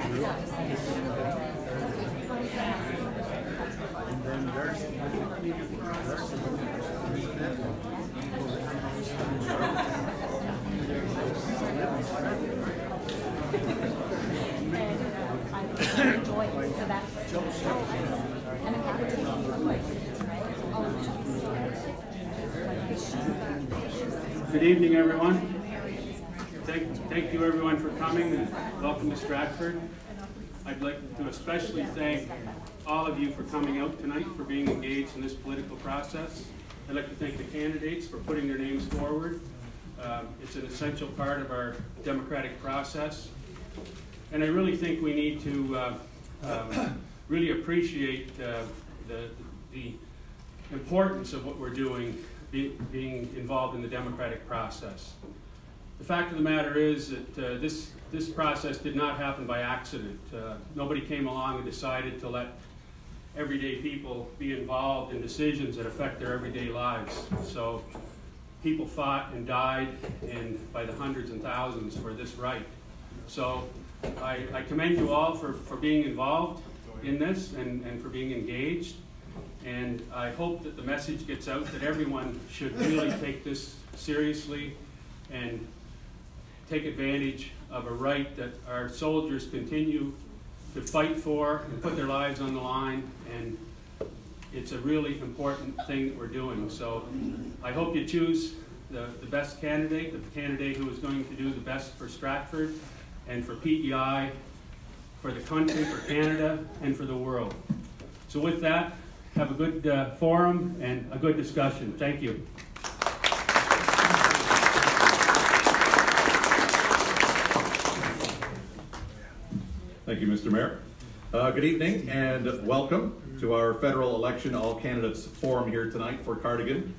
Good evening, everyone. Thank you, everyone, for coming, and welcome to Stratford. I'd like to especially thank all of you for coming out tonight, for being engaged in this political process. I'd like to thank the candidates for putting their names forward. It's an essential part of our democratic process. And I really think we need to really appreciate the importance of what we're doing, being involved in the democratic process. The fact of the matter is that this process did not happen by accident. Nobody came along and decided to let everyday people be involved in decisions that affect their everyday lives. So people fought and died, and by the hundreds and thousands, for this right. So I commend you all for being involved in this and for being engaged. And I hope that the message gets out that everyone should really take this seriously and take advantage of a right that our soldiers continue to fight for and put their lives on the line. And it's a really important thing that we're doing. So I hope you choose the best candidate, the candidate who is going to do the best for Stratford and for PEI, for the country, for Canada, and for the world. So with that, have a good forum and a good discussion. Thank you. Thank you, Mr. Mayor. Good evening and welcome to our federal election all candidates forum here tonight for Cardigan.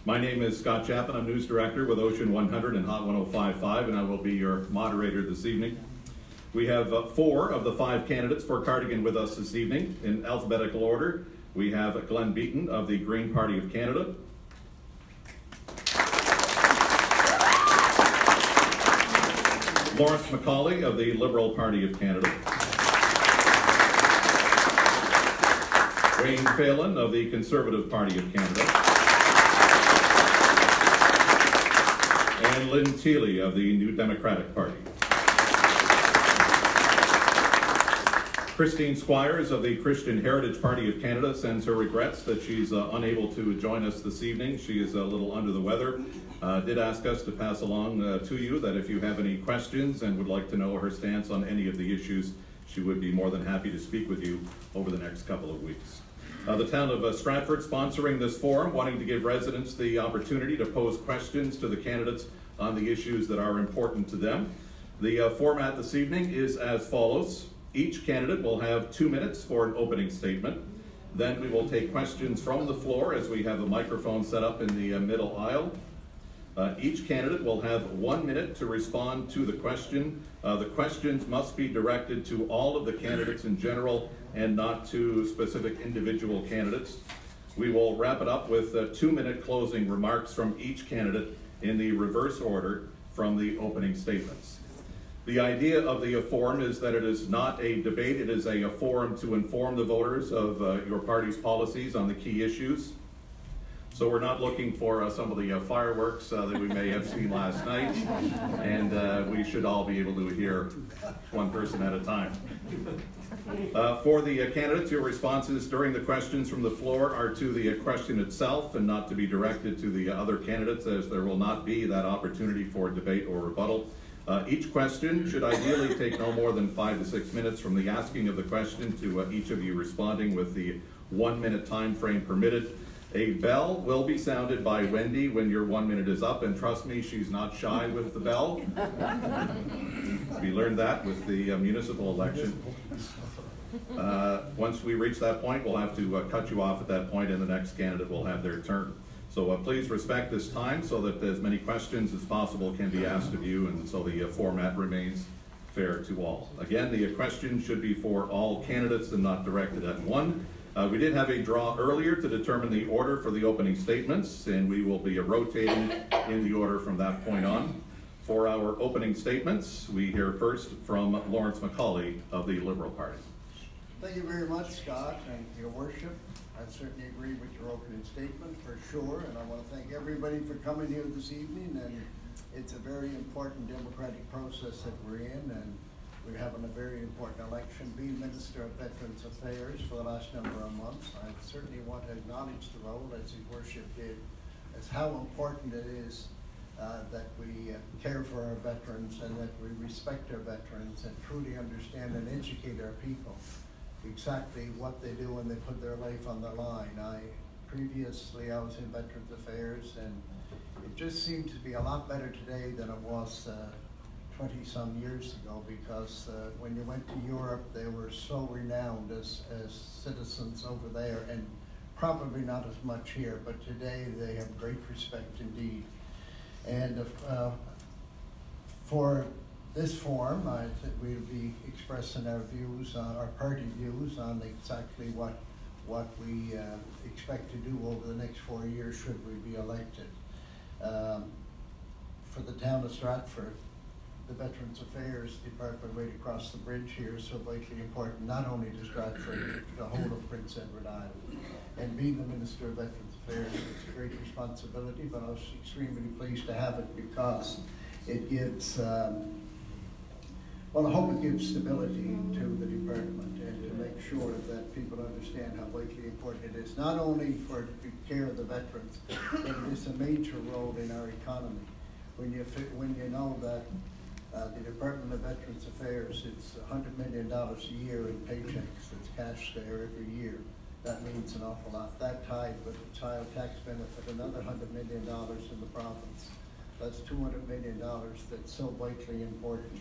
My name is Scott Chapman. I'm news director with Ocean 100 and Hot 105.5, and I will be your moderator this evening. We have 4 of the 5 candidates for Cardigan with us this evening in alphabetical order. We have Glenn Beaton of the Green Party of Canada, Lawrence McCauley of the Liberal Party of Canada, Wayne Phelan of the Conservative Party of Canada, and Lynn Teeley of the New Democratic Party. Christine Squires of the Christian Heritage Party of Canada sends her regrets that she's unable to join us this evening. She is a little under the weather. Did ask us to pass along to you that if you have any questions and would like to know her stance on any of the issues, she would be more than happy to speak with you over the next couple of weeks. The town of Stratford sponsoring this forum, wanting to give residents the opportunity to pose questions to the candidates on the issues that are important to them. The format this evening is as follows. Each candidate will have 2 minutes for an opening statement. Then we will take questions from the floor as we have a microphone set up in the middle aisle. Each candidate will have 1 minute to respond to the question. The questions must be directed to all of the candidates in general and not to specific individual candidates. We will wrap it up with 2-minute closing remarks from each candidate in the reverse order from the opening statements. The idea of the forum is that it is not a debate, it is a forum to inform the voters of your party's policies on the key issues. So we're not looking for some of the fireworks that we may have seen last night, and we should all be able to hear one person at a time. For the candidates, your responses during the questions from the floor are to the question itself and not to be directed to the other candidates, as there will not be that opportunity for debate or rebuttal. Each question should ideally take no more than 5 to 6 minutes from the asking of the question to each of you responding with the 1-minute time frame permitted. A bell will be sounded by Wendy when your 1 minute is up, and trust me, she's not shy with the bell. We learned that with the municipal election. Once we reach that point, we'll have to cut you off at that point, and the next candidate will have their turn. So please respect this time so that as many questions as possible can be asked of you, and so the format remains fair to all. Again, the question should be for all candidates and not directed at one. We did have a draw earlier to determine the order for the opening statements, and we will be rotating in the order from that point on. For our opening statements, we hear first from Lawrence McCauley of the Liberal Party. Thank you very much, Scott, and your worship. I certainly agree with your opening statement for sure, and I want to thank everybody for coming here this evening. And it's a very important democratic process that we're in, and we're having a very important election. Being Minister of Veterans Affairs for the last number of months, I certainly want to acknowledge the role, as your worship did, as how important it is that we care for our veterans and that we respect our veterans and truly understand and educate our people exactly what they do when they put their life on the line. Previously I was in Veterans Affairs, and it just seems to be a lot better today than it was 20-some years ago, because when you went to Europe, they were so renowned as citizens over there, and probably not as much here, but today they have great respect indeed. And for this forum, I think we'll be expressing our views, our party views on exactly what we expect to do over the next 4 years should we be elected. For the town of Stratford, the Veterans Affairs Department right across the bridge here is so vitally important, not only to Stratford, but the whole of Prince Edward Island. And being the Minister of Veterans Affairs, it's a great responsibility, but I was extremely pleased to have it because it gives, well, I hope it gives stability to the department and to make sure that people understand how vitally important it is, not only for the care of the veterans, but it is a major role in our economy. When you know that the Department of Veterans Affairs, it's $100 million a year in paychecks that's cashed there every year. That means an awful lot. That tied with the child tax benefit, another $100 million in the province. That's $200 million that's so vitally important.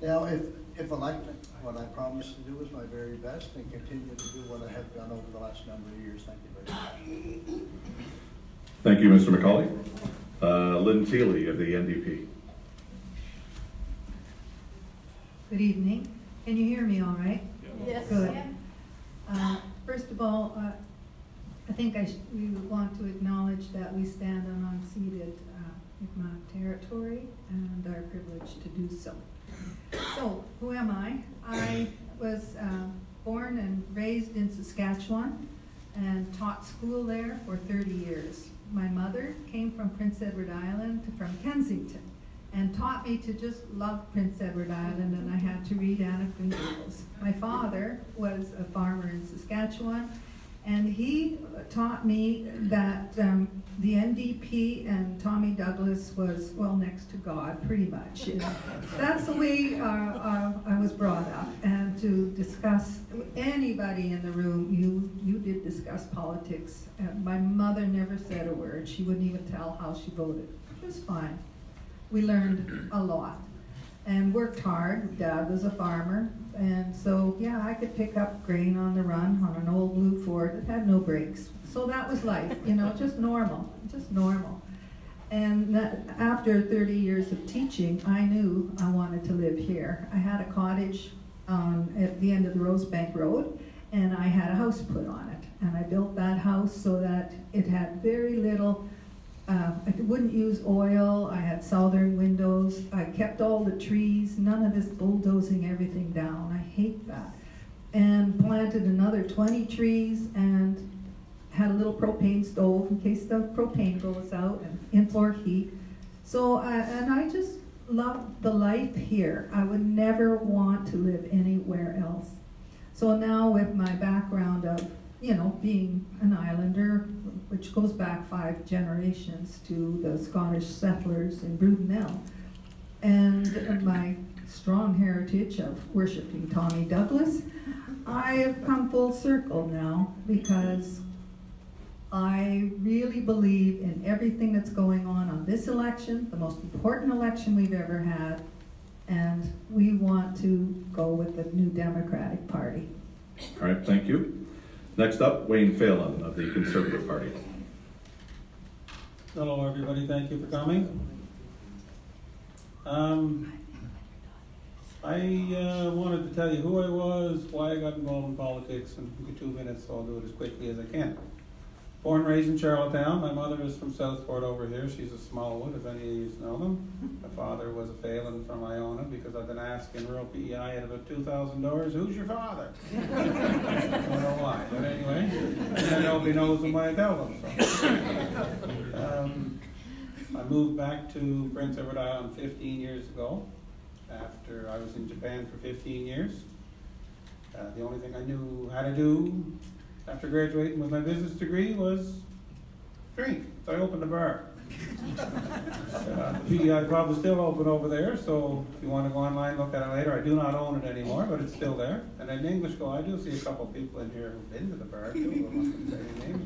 Now, if elected, what I promise to do is my very best and continue to do what I have done over the last number of years. Thank you very much. Thank you, Mr. McCauley. Lynn Teely of the NDP. Good evening. Can you hear me all right? Yes. Good. First of all, I think we want to acknowledge that we stand on unceded Mi'kmaq territory and are privileged to do so. So, who am I? I was born and raised in Saskatchewan and taught school there for 30 years. My mother came from Prince Edward Island, from Kensington, and taught me to just love Prince Edward Island, and I had to read Anna Queen Gables. My father was a farmer in Saskatchewan, and he taught me that the NDP and Tommy Douglas was, well, next to God, pretty much. You know. That's the way I was brought up, and to discuss anybody in the room, you did discuss politics. My mother never said a word. She wouldn't even tell how she voted. It was fine. We learned a lot and worked hard. Dad was a farmer, and so yeah, I could pick up grain on the run on an old blue Ford that had no brakes. So that was life, you know, just normal, just normal. And after 30 years of teaching, I knew I wanted to live here. I had a cottage at the end of the Rosebank Road, and I had a house put on it. And I built that house so that it had very little, I wouldn't use oil, I had southern windows, I kept all the trees, none of this bulldozing everything down. I hate that. And planted another 20 trees and had a little propane stove in case the propane goes out, and in-floor heat. So, and I just loved the life here. I would never want to live anywhere else. So now with my background of, you know, being an islander, which goes back 5 generations to the Scottish settlers in Brudenell, and my strong heritage of worshiping Tommy Douglas, I have come full circle now because I really believe in everything that's going on this election, the most important election we've ever had, and we want to go with the new Democratic Party. All right, thank you. Next up, Wayne Phelan of the Conservative Party. Hello, everybody. Thank you for coming. I wanted to tell you who I was, why I got involved in politics, and give you 2 minutes, so I'll do it as quickly as I can. Born and raised in Charlottetown. My mother is from Southport over here. She's a Smallwood, if any of you know them. My father was a Phelan from Iona because I've been asking rural PEI at about $2,000, who's your father? I don't know why, but anyway, and nobody knows them when I tell them. So. I moved back to Prince Edward Island 15 years ago after I was in Japan for 15 years. The only thing I knew how to do after graduating with my business degree was drink. So I opened a bar. The PEI pub is still open over there, so if you want to go online, look at it later. I do not own it anymore, but it's still there. And in English Go, I do see a couple people in here who've been to the bar, too. I'm not going to say any names,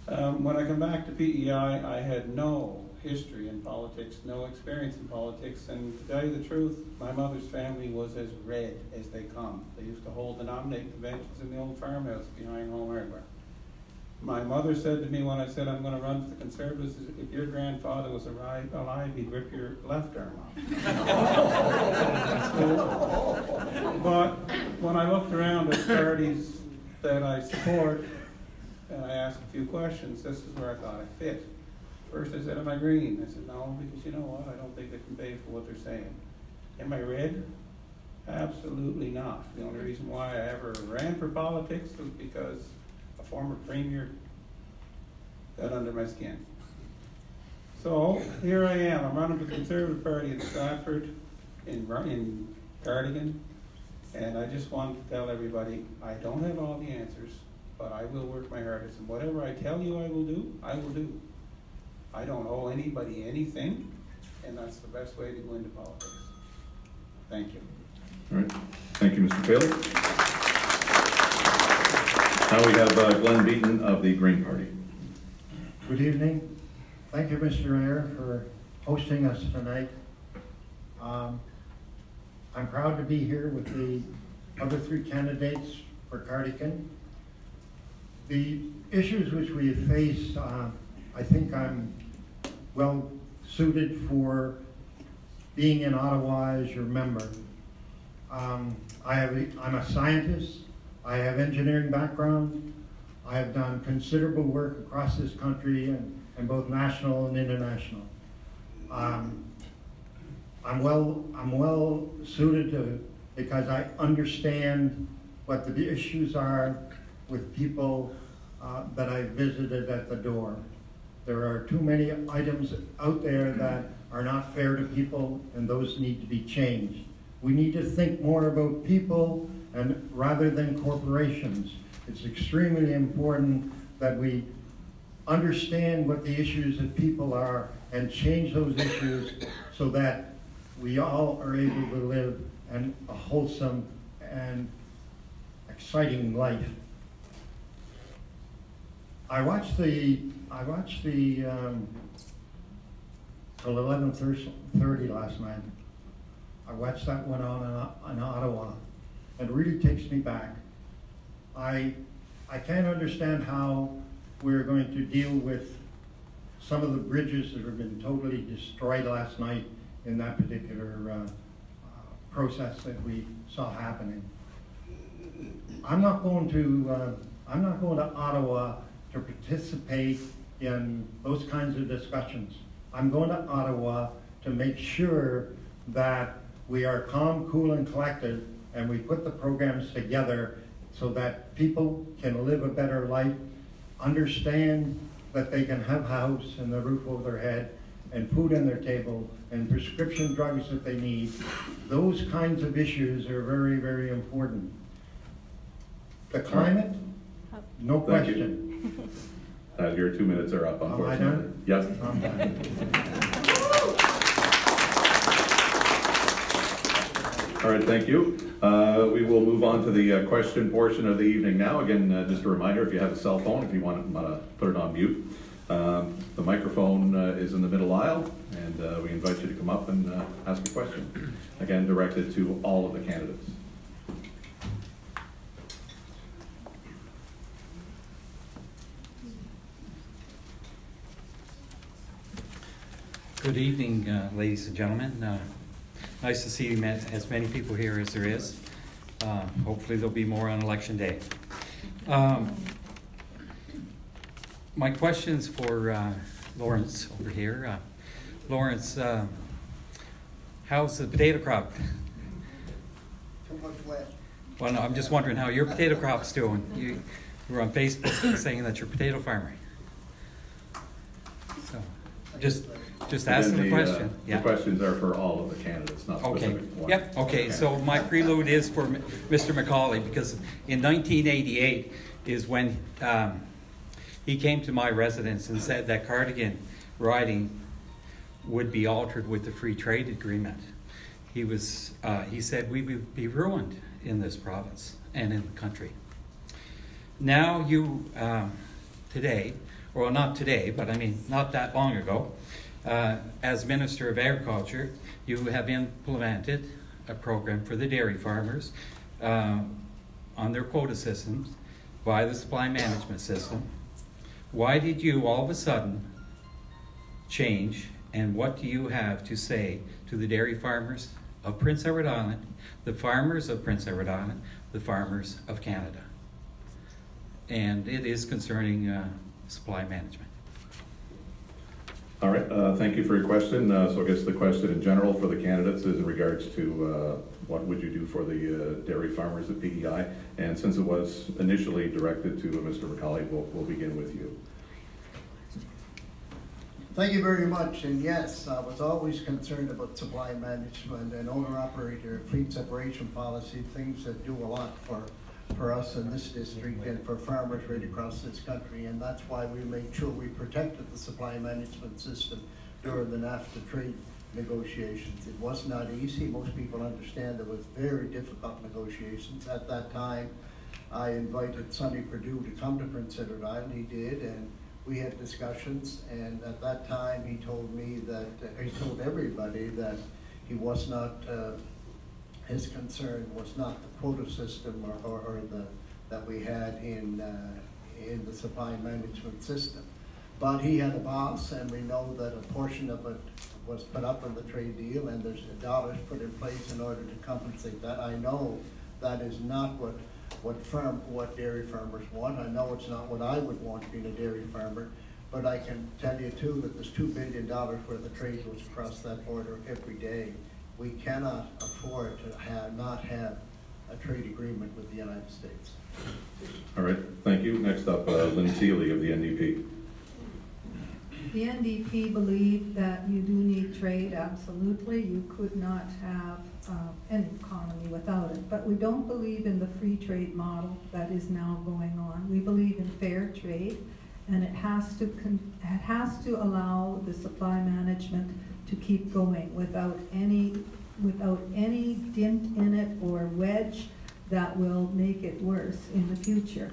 but when I come back to PEI, I had no history in politics, no experience in politics, and to tell you the truth, my mother's family was as red as they come. They used to hold denominating conventions in the old farmhouse behind Home Hardware. My mother said to me when I said I'm going to run for the Conservatives, if your grandfather was alive, he'd rip your left arm off. But when I looked around at parties that I support, and I asked a few questions, this is where I thought I fit. First I said, am I green? I said, no, because you know what? I don't think they can pay for what they're saying. Am I red? Absolutely not. The only reason why I ever ran for politics was because a former premier got under my skin. So here I am. I'm running for the Conservative Party in Stratford, in Cardigan, and I just want to tell everybody, I don't have all the answers, but I will work my hardest, and whatever I tell you I will do, I will do. I don't owe anybody anything, and that's the best way to go into politics. Thank you. All right. Thank you, Mr. Taylor. Now we have Glenn Beaton of the Green Party. Good evening. Thank you, Mr. Mayor, for hosting us tonight. I'm proud to be here with the other three candidates for Cardigan. The issues which we have faced, I think I'm well suited for being in Ottawa as your member. I'm a scientist. I have engineering background. I have done considerable work across this country and both national and international. I'm well suited to, because I understand what the issues are with people that I visited at the door. There are too many items out there that are not fair to people, and those need to be changed. We need to think more about people and rather than corporations. It's extremely important that we understand what the issues of people are and change those issues so that we all are able to live a wholesome and exciting life. I watched till 11:30 last night. I watched that one on in Ottawa, and it really takes me back. I can't understand how we're going to deal with some of the bridges that have been totally destroyed last night in that particular process that we saw happening. I'm not going to Ottawa to participate in those kinds of discussions. I'm going to Ottawa to make sure that we are calm, cool, and collected, and we put the programs together so that people can live a better life, understand that they can have a house and the roof over their head, and food on their table, and prescription drugs that they need. Those kinds of issues are very, very important. The climate, no question. Your 2 minutes are up, unfortunately. Am I done? Yes. I'm done. All right, thank you. We will move on to the question portion of the evening now. Again, just a reminder, if you have a cell phone, if you want to put it on mute. The microphone is in the middle aisle, and we invite you to come up and ask a question. Again, directed to all of the candidates. Good evening, ladies and gentlemen. Nice to see as many people here as there is. Hopefully there'll be more on election day. My question's for Lawrence over here. Lawrence, how's the potato crop? Too much wet. Well, no, I'm just wondering how your potato crop's doing. You were on Facebook saying that you're a potato farmer. So, just asking the question. The questions are for all of the candidates, not Okay. specific one. Yep. Okay. So my prelude is for Mr. McCauley, because in 1988 is when he came to my residence and said that Cardigan riding would be altered with the free trade agreement. He said we would be ruined in this province and in the country. Now you today, well, not today, but I mean not that long ago, as Minister of Agriculture, you have implemented a program for the dairy farmers on their quota systems by the supply management system. Why did you all of a sudden change, and what do you have to say to the dairy farmers of Prince Edward Island, the farmers of Prince Edward Island, the farmers of Canada? And it is concerning supply management. All right, thank you for your question. So I guess the question in general for the candidates is in regards to what would you do for the dairy farmers at PEI? And since it was initially directed to Mr. McCauley, we'll begin with you. Thank you very much. And yes, I was always concerned about supply management and owner-operator fleet separation policy, things that do a lot for us in this district and for farmers right across this country. And that's why we made sure we protected the supply management system during the NAFTA trade negotiations. It was not easy. Most people understand it was very difficult negotiations. At that time, I invited Sonny Perdue to come to Prince Edward Island. He did, and we had discussions. And at that time, he told me that, he told everybody that he was not, his concern was not the quota system or that we had in the supply management system. But he had a boss, and we know that a portion of it was put up in the trade deal, and there's dollars put in place in order to compensate that. I know that is not what dairy farmers want. I know it's not what I would want being a dairy farmer, but I can tell you too that there's $2 billion worth of trade goes across that border every day. We cannot afford to not have a trade agreement with the United States. All right, thank you. Next up, Lynn Seeley of the NDP. The NDP believe that you do need trade, absolutely. You could not have an economy without it. But we don't believe in the free trade model that is now going on. We believe in fair trade, and it has to allow the supply management to keep going without any dent in it or wedge that will make it worse in the future.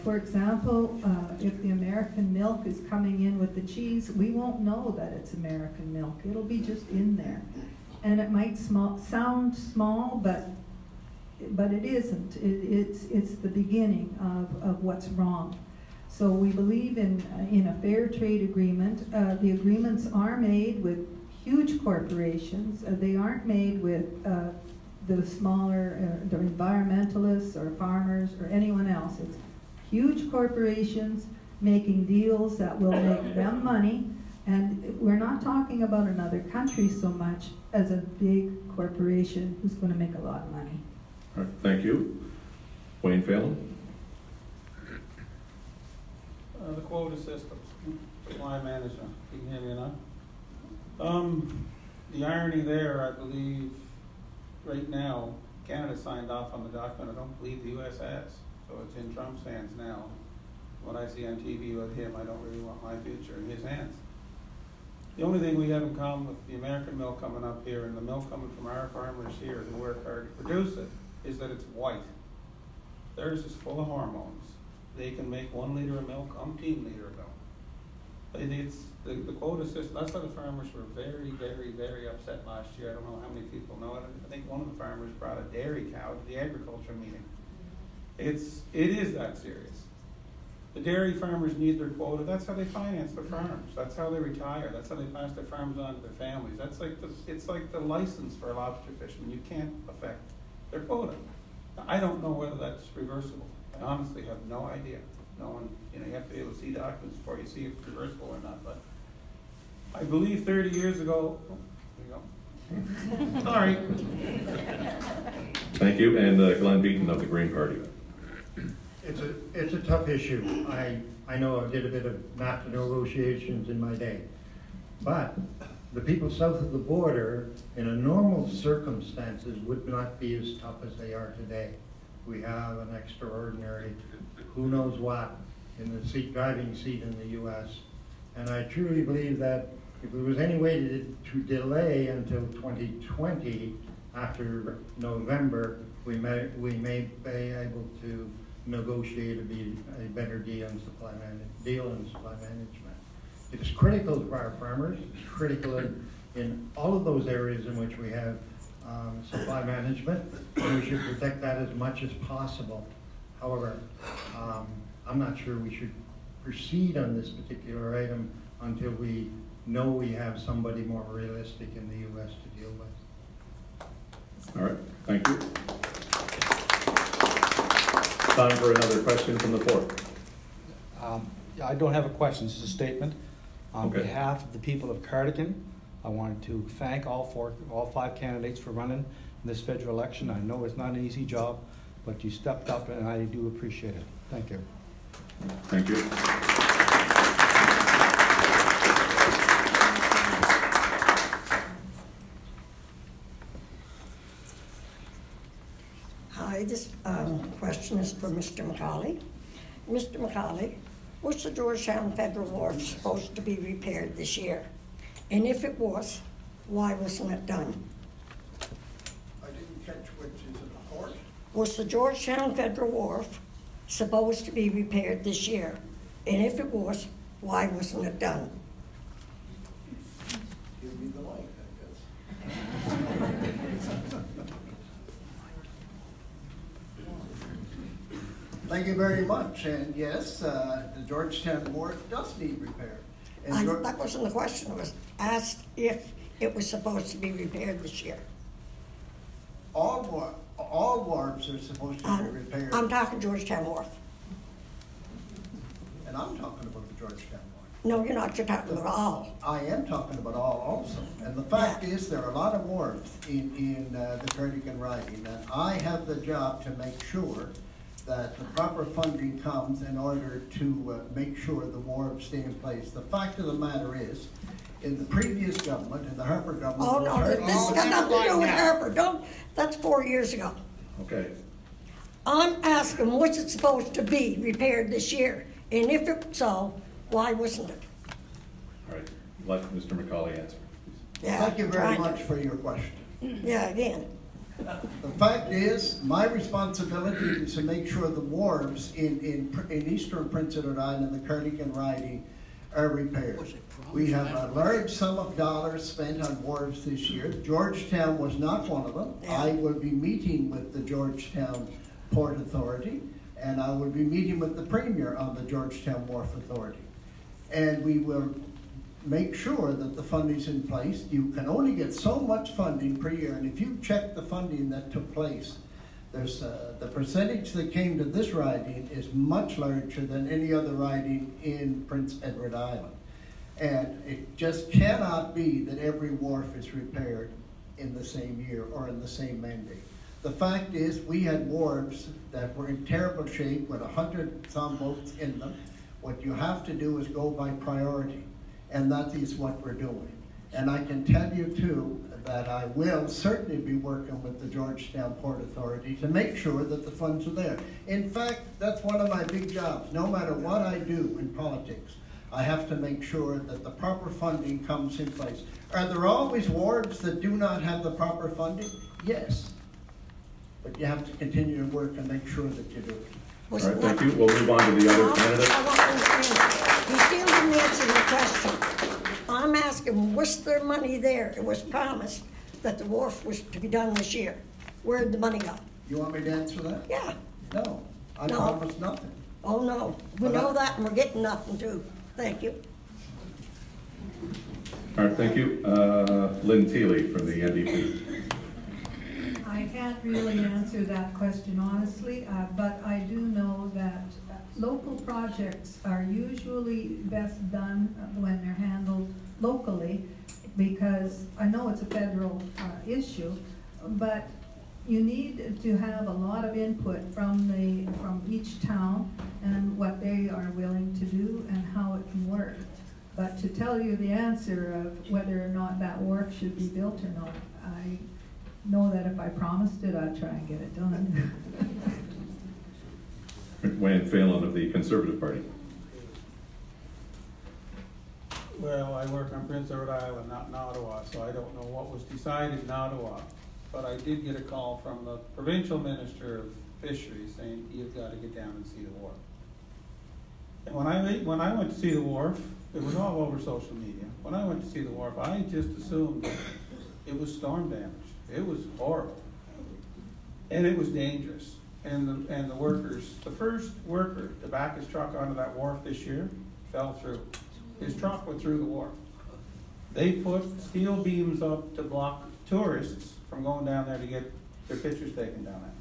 For example, if the American milk is coming in with the cheese, we won't know that it's American milk. It'll be just in there. And it might sound small, but it isn't. It's the beginning of what's wrong. So we believe in a fair trade agreement. The agreements are made with huge corporations. They aren't made with the smaller, the environmentalists or farmers or anyone else. It's huge corporations making deals that will make them money, and we're not talking about another country so much as a big corporation who's going to make a lot of money. All right, thank you. Wayne Phelan. The quota systems, supply management. Can you hear me now? The irony there, I believe, right now, Canada signed off on the document. I don't believe the U.S. has. So it's in Trump's hands now. What I see on TV with him, I don't really want my future in his hands. The only thing we have in common with the American milk coming up here and the milk coming from our farmers here who work hard to produce it is that it's white. Theirs is full of hormones. They can make 1 liter of milk, umpteen liter of milk. It's the quota system. That's why the farmers were very, very, very upset last year. I don't know how many people know it. I think one of the farmers brought a dairy cow to the agriculture meeting. It is that serious. The dairy farmers need their quota. That's how they finance their farms. That's how they retire. That's how they pass their farms on to their families. It's like the license for a lobster fisherman. You can't affect their quota. Now, I don't know whether that's reversible. I honestly have no idea. knowing, you know, you have to be able to see documents before you see if it's reversible or not, but I believe 30 years ago, oh, there you go. Sorry. Thank you, and Glenn Beaton of the Green Party. It's a tough issue. I know I did a bit of NAFTA negotiations in my day, but the people south of the border, in a normal circumstances, would not be as tough as they are today. We have an extraordinary, who knows what, in the driving seat in the U.S. And I truly believe that if there was any way to delay until 2020, after November, we may be able to negotiate a better deal in supply management. It is critical to our farmers. It's critical in all of those areas in which we have supply management, and we should protect that as much as possible. However, I'm not sure we should proceed on this particular item until we know we have somebody more realistic in the U.S. to deal with. All right, thank you. Time for another question from the floor. I don't have a question, it's a statement. On Okay. behalf of the people of Cardigan, I wanted to thank all five candidates for running in this federal election. I know it's not an easy job, but you stepped up and I do appreciate it. Thank you. Thank you. Hi, this question is for Mr. McCauley. Mr. McCauley, was the Georgetown Federal Wharf supposed to be repaired this year? And if it was, why wasn't it done? I didn't catch which is it, a port? Was the Georgetown Federal Wharf supposed to be repaired this year? And if it was, why wasn't it done? Give me the mic, I guess. Thank you very much. And yes, the Georgetown Wharf does need repair. And That wasn't the question. It was asked if it was supposed to be repaired this year. all wharves are supposed to be repaired. I'm talking Georgetown Wharf. And I'm talking about the Georgetown Wharf. No, you're not. You're talking about all. I am talking about all also. And the fact is there are a lot of wharves in the Cardigan riding. And I have the job to make sure that the proper funding comes in order to make sure the wharves stay in place. The fact of the matter is, in the previous government, in the Harper government. Oh, no, this has got nothing to do with Harper. That's 4 years ago. Okay. I'm asking, was it supposed to be repaired this year? And if it's so, why wasn't it? All right. Let Mr. McCauley answer, please. Yeah, Thank you very trying much to. for your question. Yeah, again. The fact is, my responsibility is to make sure the wharves in eastern Prince Edward Island, the Cardigan riding, are repaired. We have a large sum of dollars spent on wharves this year. Georgetown was not one of them. Yeah. I will be meeting with the Georgetown Port Authority, and I will be meeting with the Premier on the Georgetown Wharf Authority. And we will make sure that the funding's in place. You can only get so much funding per year, and if you check the funding that took place, there's the percentage that came to this riding is much larger than any other riding in Prince Edward Island. And it just cannot be that every wharf is repaired in the same year or in the same mandate. The fact is, we had wharves that were in terrible shape with 100-some boats in them. What you have to do is go by priority, and that is what we're doing. And I can tell you too that I will certainly be working with the Georgetown Port Authority to make sure that the funds are there. In fact, that's one of my big jobs. No matter what I do in politics, I have to make sure that the proper funding comes in place. Are there always wharves that do not have the proper funding? Yes. But you have to continue to work and make sure that you do it. All right, thank you. We'll move on to the other candidate. I want to understand. You still didn't answer the question. I'm asking, was there money there? It was promised that the wharf was to be done this year. Where'd the money go? You want me to answer that? Yeah. No. I No. promised nothing. Oh, no. We know that, and we're getting nothing, too. Thank you. All right, thank you. Lynn Teely from the NDP. I I can't really answer that question honestly, but I do know that local projects are usually best done when they're handled locally, because I know it's a federal issue, but you need to have a lot of input from each town and what they are willing to do and how it can work. But to tell you the answer of whether or not that wharf should be built or not, I know that if I promised it, I'd try and get it done. Wayne Phelan of the Conservative Party. Well, I work on Prince Edward Island, not in Ottawa, so I don't know what was decided in Ottawa. But I did get a call from the provincial minister of fisheries saying, you've got to get down and see the wharf. And when I went to see the wharf, it was all over social media. When I went to see the wharf, I just assumed that it was storm damage. It was horrible. And it was dangerous. And the workers, the first worker to back his truck onto that wharf this year fell through. His truck went through the wharf. They put steel beams up to block tourists from going down there to get their pictures taken down there.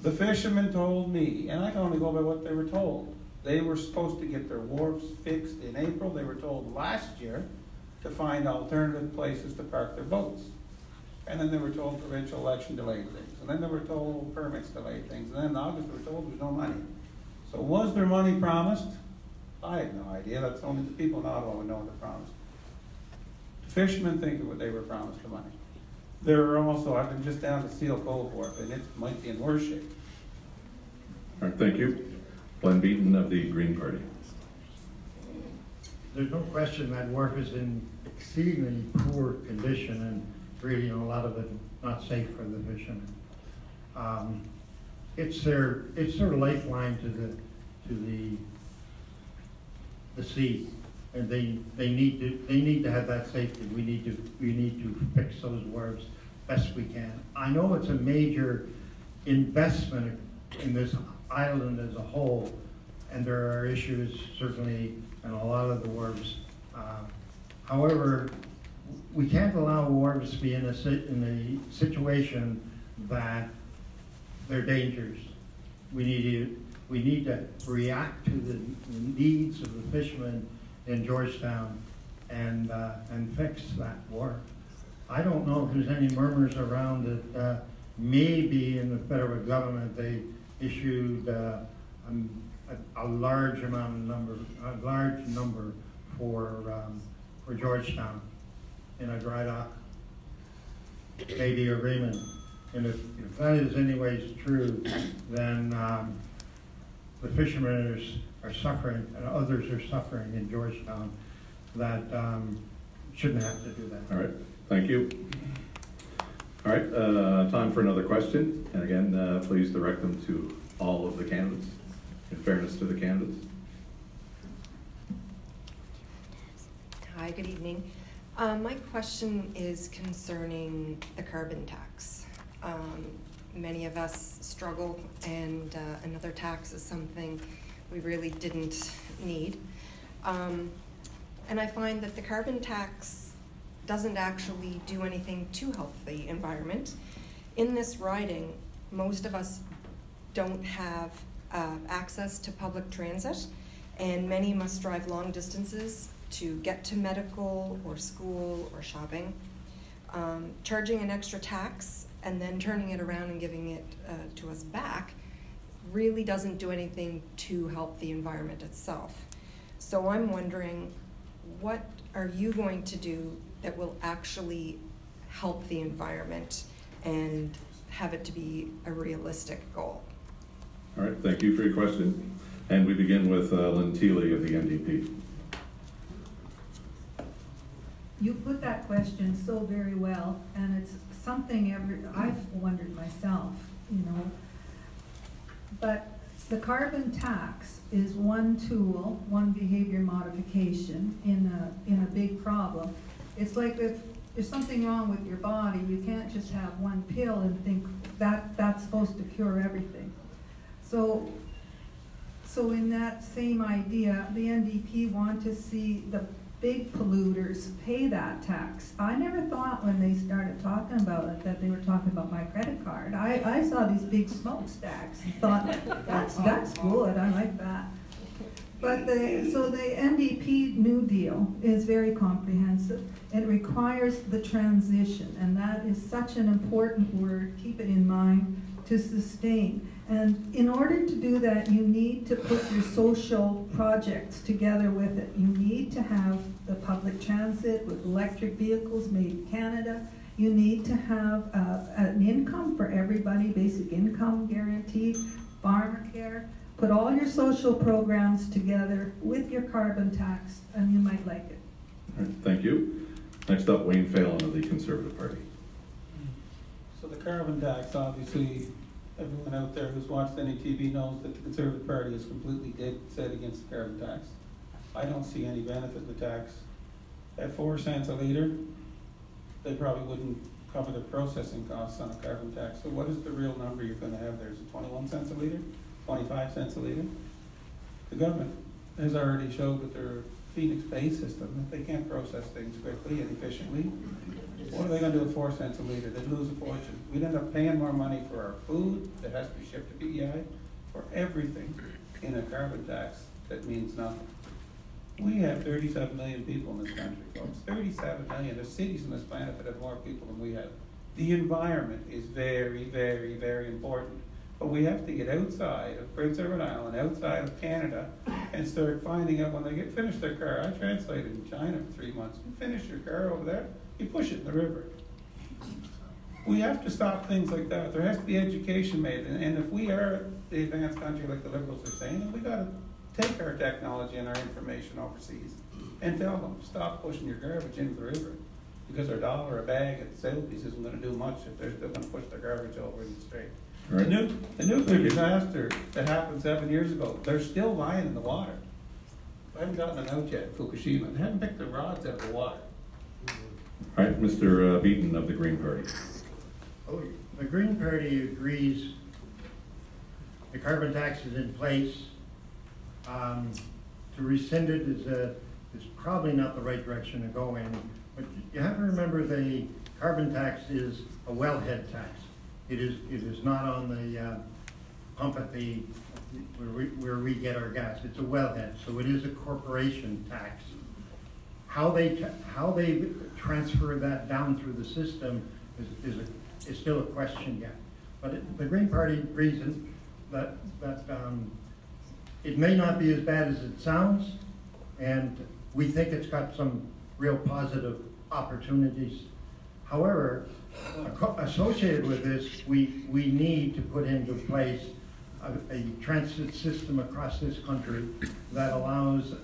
The fishermen told me, and I can only go by what they were told, they were supposed to get their wharves fixed in April. They were told last year to find alternative places to park their boats. And then they were told provincial election delayed things. And then they were told permits delayed things. And then in August they were told there was no money. So was there money promised? I have no idea. That's only the people in Ottawa would know what they promised. The fishermen think of what they were promised the money. There are also, I've been just down to Seal Cove Wharf, and it might be in worse shape. All right, thank you. Glenn Beaton of the Green Party. There's no question that wharf is in exceedingly poor condition, and really a lot of it not safe for the fishermen. It's their lifeline to the sea, and they need to have that safety. We need to fix those wharves best we can. I know it's a major investment in this island as a whole, and there are issues certainly in a lot of the wharves. However, we can't allow wharves to be in a situation that they're dangerous. We need to react to the needs of the fishermen in Georgetown and fix that wharf. I don't know if there's any murmurs around that maybe in the federal government they issued a large number for Georgetown in a dry dock, maybe agreement. And if that is anyways true, then the fishermen are suffering and others are suffering in Georgetown that shouldn't have to do that. All right, thank you. All right, time for another question. And again, please direct them to all of the candidates, in fairness to the candidates. Hi, good evening. My question is concerning the carbon tax. Many of us struggle, and another tax is something we really didn't need. And I find that the carbon tax doesn't actually do anything to help the environment. In this riding, most of us don't have access to public transit, and many must drive long distances to get to medical or school or shopping. Charging an extra tax and then turning it around and giving it to us back really doesn't do anything to help the environment itself. So I'm wondering, what are you going to do that will actually help the environment and have it to be a realistic goal? All right, thank you for your question. And we begin with Lynn Teeley of the NDP. You put that question so very well, and it's something I've wondered myself, you know. But the carbon tax is one tool, one behavior modification in a big problem. It's like if there's something wrong with your body, you can't just have one pill and think that that's supposed to cure everything. So in that same idea, the NDP want to see the big polluters pay that tax. I never thought when they started talking about it that they were talking about my credit card. I saw these big smokestacks and thought, that's good, I like that. But so the NDP New Deal is very comprehensive. It requires the transition, and that is such an important word, keep it in mind, to sustain. And in order to do that, you need to put your social projects together with it. You need to have the public transit with electric vehicles made in Canada. You need to have an income for everybody, basic income guaranteed, farmer care. Put all your social programs together with your carbon tax, and you might like it. All right, thank you. Next up, Wayne Phelan of the Conservative Party. So the carbon tax, obviously, everyone out there who's watched any TV knows that the Conservative Party is completely dead set against the carbon tax. I don't see any benefit in the tax. At 4 cents a litre, they probably wouldn't cover the processing costs on a carbon tax. So what is the real number you're going to have there? Is it 21 cents a litre? 25 cents a litre? The government has already showed with their Phoenix Bay system that they can't process things quickly and efficiently. What are they going to do at 4 cents a litre? They'd lose a fortune. We'd end up paying more money for our food that has to be shipped to PEI, for everything in a carbon tax that means nothing. We have 37 million people in this country, folks. 37 million. There's cities on this planet that have more people than we have. The environment is very, very, very important. But we have to get outside of Prince Edward Island, outside of Canada, and start finding out when they finish their car. I translated in China for 3 months. You finish your car over there, you push it in the river. We have to stop things like that. There has to be education made. And if we are the advanced country like the Liberals are saying, we got to take our technology and our information overseas and tell them, stop pushing your garbage into the river. Because our $1 a bag at Sotheby's isn't going to do much if they're still going to push their garbage over in the strait. Right. The nuclear disaster that happened 7 years ago, they're still lying in the water. I haven't gotten a note yet, Fukushima. They haven't picked the rods out of the water. All right, Mr. Beaton of the Green Party. Oh, the Green Party agrees the carbon tax is in place. To rescind it is probably not the right direction to go in. But you have to remember the carbon tax is a wellhead tax. It is not on the pump at the where we get our gas. It's a wellhead, so it is a corporation tax. How they transfer that down through the system is still a question yet. But the Green Party agrees that it may not be as bad as it sounds, and we think it's got some real positive opportunities. However, associated with this, we need to put into place a transit system across this country that allows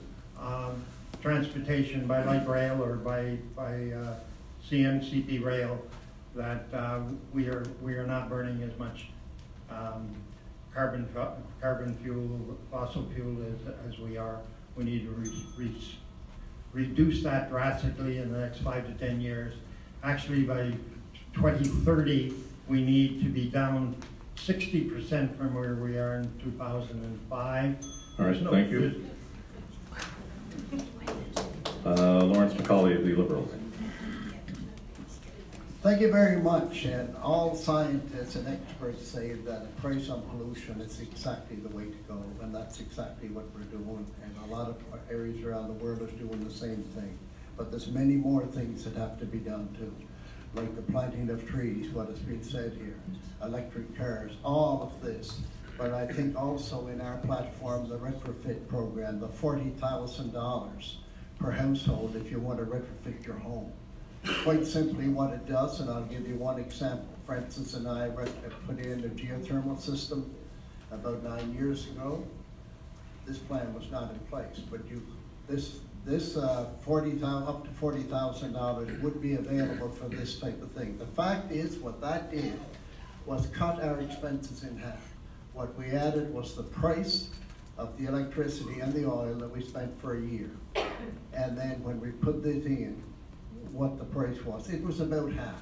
transportation by light rail or by CP rail, that we are not burning as much carbon fuel, fossil fuel as we are. We need to reduce that drastically in the next 5 to 10 years. Actually, by 2030, we need to be down 60% from where we are in 2005. All right, thank you. Lawrence McCauley of the Liberals. Thank you very much. And all scientists and experts say that a price on pollution is exactly the way to go, and that's exactly what we're doing. And a lot of areas around the world are doing the same thing. But there's many more things that have to be done too, like the planting of trees, what has been said here, electric cars, all of this. But I think also in our platform, the retrofit program, the $40,000 per household if you want to retrofit your home. Quite simply what it does, and I'll give you one example. Francis and I put in a geothermal system about 9 years ago. This plan was not in place, but this up to $40,000 would be available for this type of thing. The fact is, what that did was cut our expenses in half. What we added was the price of the electricity and the oil that we spent for a year. And then when we put this in, what the price was, it was about half.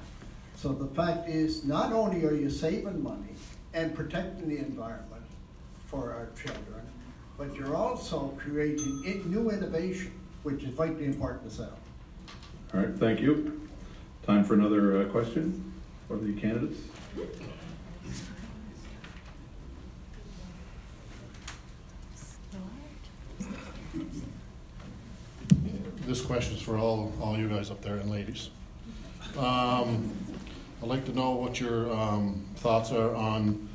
So the fact is, not only are you saving money and protecting the environment for our children, but you're also creating new innovation. which is vitally important to settle. All right, thank you. Time for another question for the candidates. This question is for all you guys up there and ladies. I'd like to know what your thoughts are on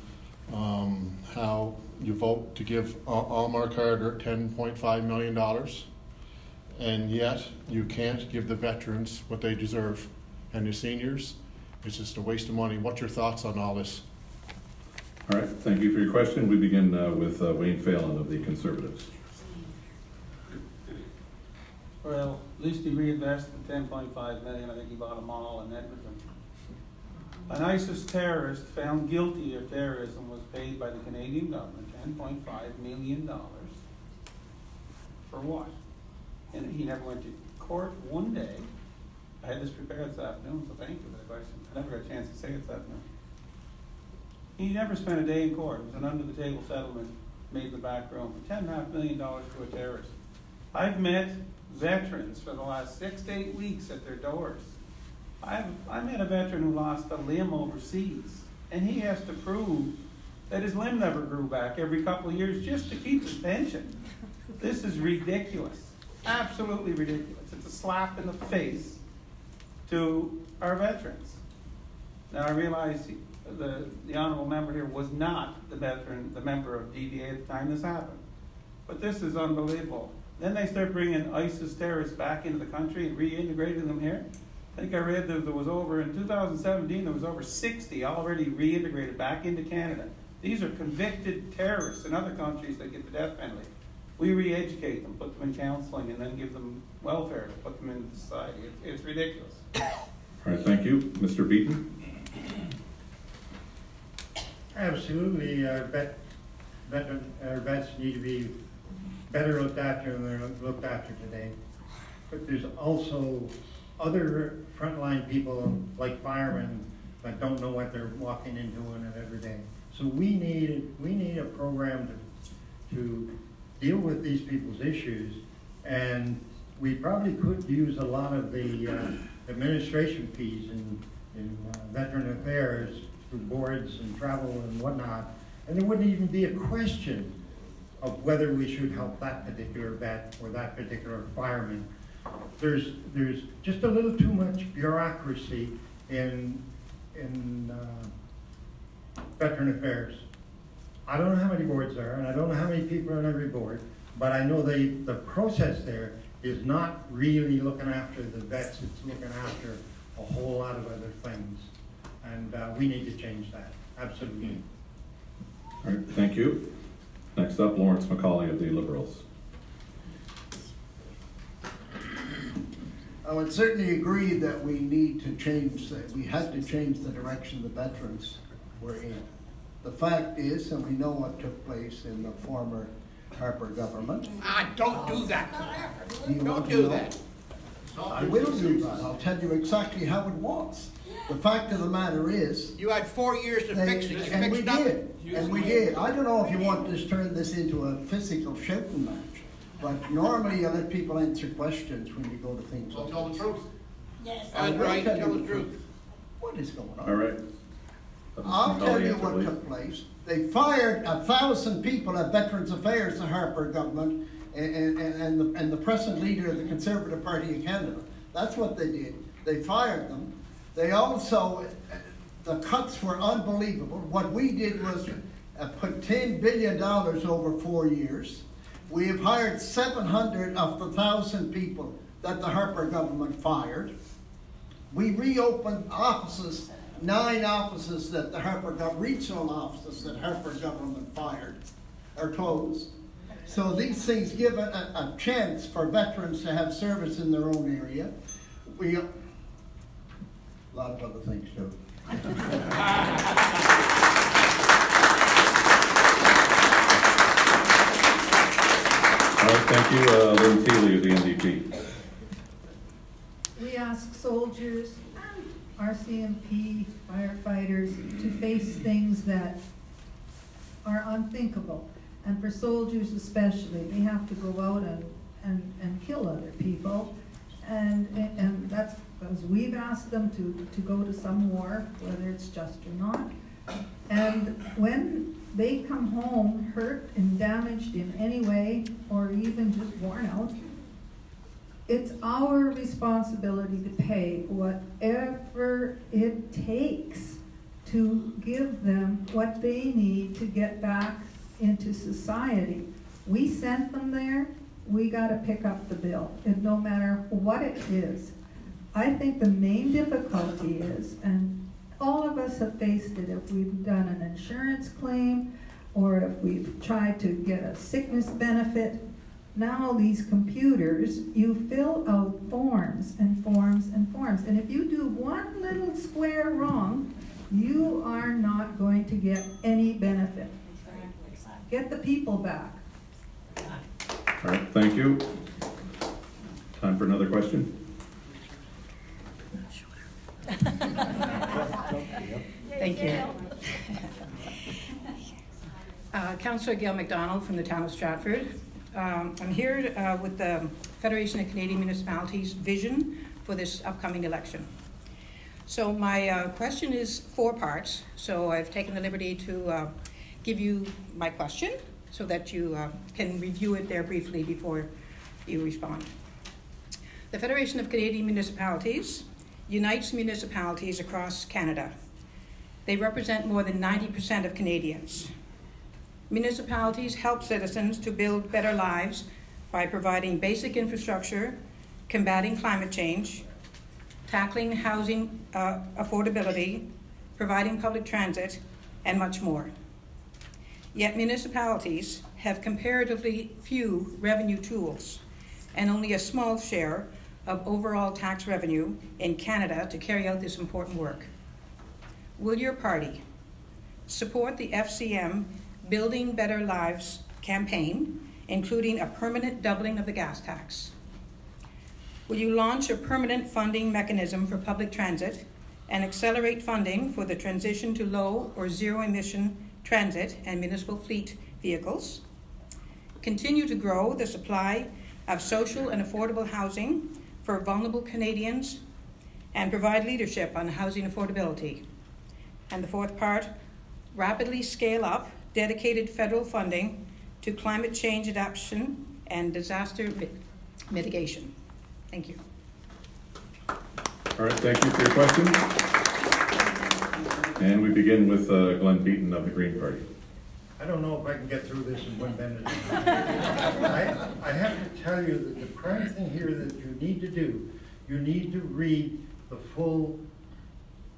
how you vote to give Almar Carter $10.5 million, and yet you can't give the veterans what they deserve and the seniors. It's just a waste of money. What's your thoughts on all this? All right, thank you for your question. We begin with Wayne Phelan of the Conservatives. Well, at least he reinvested the $10.5 million. I think he bought a mall in Edmonton. An ISIS terrorist found guilty of terrorism was paid by the Canadian government $10.5 million. For what? And he never went to court one day. I had this prepared this afternoon, so thank you for the question. I never got a chance to say it this afternoon. He never spent a day in court. It was an under-the-table settlement made in the back room for $10.5 million to a terrorist. I've met veterans for the last 6 to 8 weeks at their doors. I met a veteran who lost a limb overseas, and he has to prove that his limb never grew back every couple of years just to keep his pension. This is ridiculous. Absolutely ridiculous. It's a slap in the face to our veterans. Now I realize the honourable member here was not the veteran, the member of DVA at the time this happened. But this is unbelievable. Then they start bringing ISIS terrorists back into the country and reintegrating them here. I think I read that there was in 2017, there was over 60 already reintegrated back into Canada. These are convicted terrorists in other countries that get the death penalty. We re-educate them, put them in counseling, and then give them welfare to put them into society. It's ridiculous. All right, thank you. Mr. Beaton? Absolutely. Our vets need to be better looked after than they're looked after today. But there's also other frontline people like firemen that don't know what they're walking into in it every day. So we need a program to deal with these people's issues, and we probably could use a lot of the administration fees in veteran affairs through boards and travel and whatnot, and there wouldn't even be a question of whether we should help that particular vet or that particular fireman. There's just a little too much bureaucracy in veteran affairs. I don't know how many boards there are, and I don't know how many people are on every board, but I know the process there is not really looking after the vets, it's looking after a whole lot of other things. And we need to change that, absolutely. All right, thank you. Next up, Lawrence McCauley of the Liberals. I would certainly agree that we need to change, we have to change the direction the veterans were in. The fact is, and we know what took place in the former Harper government. Don't do that. Don't do that. I will do that. I'll tell you exactly how it was. The fact of the matter is, you had 4 years to fix it. And we did. And we did. I don't know if you want to turn this into a physical shouting match, but normally you let people answer questions when you go to things like tell this. the truth. Yes. That's right. Tell the truth. What is going on? All right. I'll tell you what took place. They fired 1,000 people at Veterans Affairs, the Harper government, and the present leader of the Conservative Party of Canada. That's what they did. They fired them. They also, the cuts were unbelievable. What we did was put $10 billion over 4 years. We have hired 700 of the 1,000 people that the Harper government fired. We reopened offices, 9 offices that the Harper government, regional offices that Harper government fired or closed. So these things give a chance for veterans to have service in their own area. A lot of other things too. All right, thank you. Lynn Teeley of the NDP. We ask soldiers, RCMP, firefighters to face things that are unthinkable. And for soldiers especially, they have to go out and kill other people. And that's because we've asked them to go to some war, whether it's just or not. And when they come home hurt and damaged in any way, or even just worn out, it's our responsibility to pay whatever it takes to give them what they need to get back into society. We sent them there, we gotta pick up the bill, and no matter what it is. I think the main difficulty is, and all of us have faced it if we've done an insurance claim, or if we've tried to get a sickness benefit. Now these computers, you fill out forms and forms and forms, and if you do one little square wrong, you are not going to get any benefit. Get the people back. All right, thank you. Time for another question. Thank you. Councillor Gail MacDonald from the town of Stratford. I'm here with the Federation of Canadian Municipalities vision for this upcoming election. So my question is 4 parts. So I've taken the liberty to give you my question so that you can review it there briefly before you respond. The Federation of Canadian Municipalities unites municipalities across Canada. They represent more than 90% of Canadians. Municipalities help citizens to build better lives by providing basic infrastructure, combating climate change, tackling housing affordability, providing public transit, and much more. Yet municipalities have comparatively few revenue tools and only a small share of overall tax revenue in Canada to carry out this important work. Will your party support the FCM Building Better Lives campaign, including a permanent doubling of the gas tax? Will you launch a permanent funding mechanism for public transit and accelerate funding for the transition to low or zero emission transit and municipal fleet vehicles? Continue to grow the supply of social and affordable housing for vulnerable Canadians and provide leadership on housing affordability. And the 4th part, rapidly scale up dedicated federal funding to climate change adaptation and disaster mitigation. Thank you. All right, thank you for your question. And we begin with Glenn Beaton of the Green Party. I don't know if I can get through this in 1 minute. I have to tell you that the prime thing here that you need to do, you need to read the full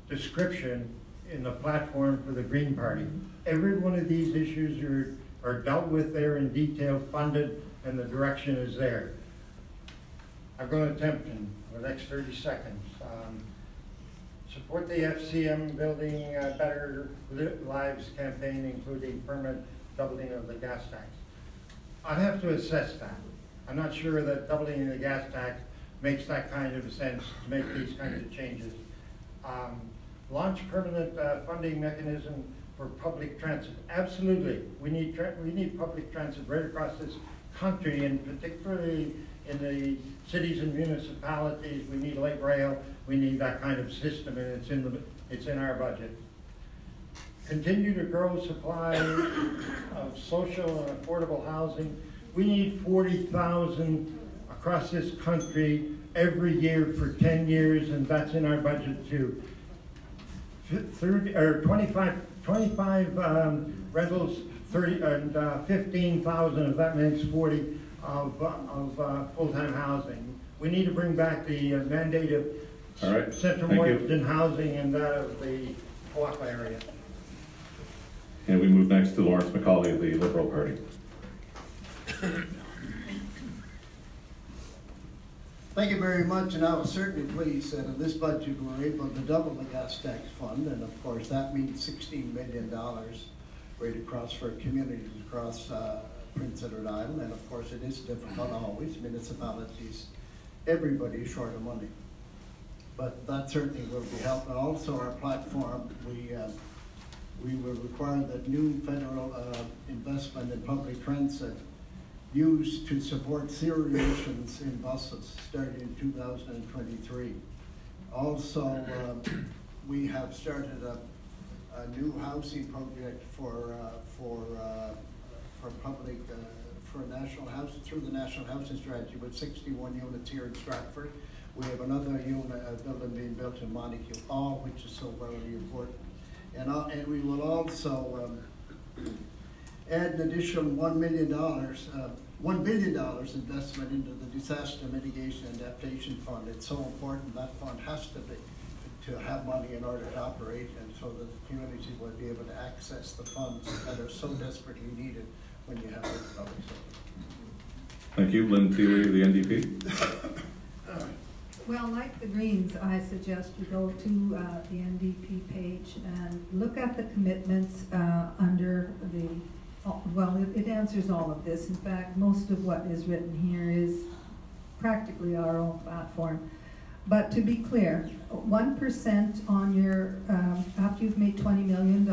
description in the platform for the Green Party. Every one of these issues are dealt with there in detail, funded, and the direction is there. I'm going to attempt in the next 30 seconds. Support the FCM Building Better Lives campaign, including permanent doubling of the gas tax. I'd have to assess that. I'm not sure that doubling the gas tax makes that kind of sense to make these kinds of changes. Launch permanent funding mechanism for public transit. Absolutely, we need public transit right across this country, and particularly in the cities and municipalities. We need light rail. We need that kind of system, and it's in our budget. Continue to grow supply of social and affordable housing. We need 40,000 across this country every year for 10 years, and that's in our budget too. 25 rentals, 30 and 15,000 of that makes 40 of full-time housing. We need to bring back the mandate of Central Western housing and that of the co-op area. And we move next to Lawrence McCauley of the Liberal Party. Thank you very much, and I was certainly pleased that in this budget we're able to double the gas tax fund, and of course that means $16 million right across for communities across Prince Edward Island, and of course it is difficult always. Municipalities, everybody is short of money. But that certainly will be helpful. Also our platform, we will require that new federal investment in public transit used to support zero emissions in buses starting in 2023. Also, we have started a new housing project for public, for national housing, through the National Housing Strategy with 61 units here in Stratford. We have another unit, building being built in Montague, all which is so very important. And we will also add an additional $1 billion investment into the Disaster Mitigation and Adaptation Fund. It's so important that fund has to have money in order to operate, and so that the community will be able to access the funds that are so desperately needed when you have this public service. Thank you. Lynn Thiele of the NDP. Well, like the Greens, I suggest you go to the NDP page and look at the commitments under the, well, it answers all of this. In fact, most of what is written here is practically our own platform. But to be clear, 1% on your, after you've made $20 million,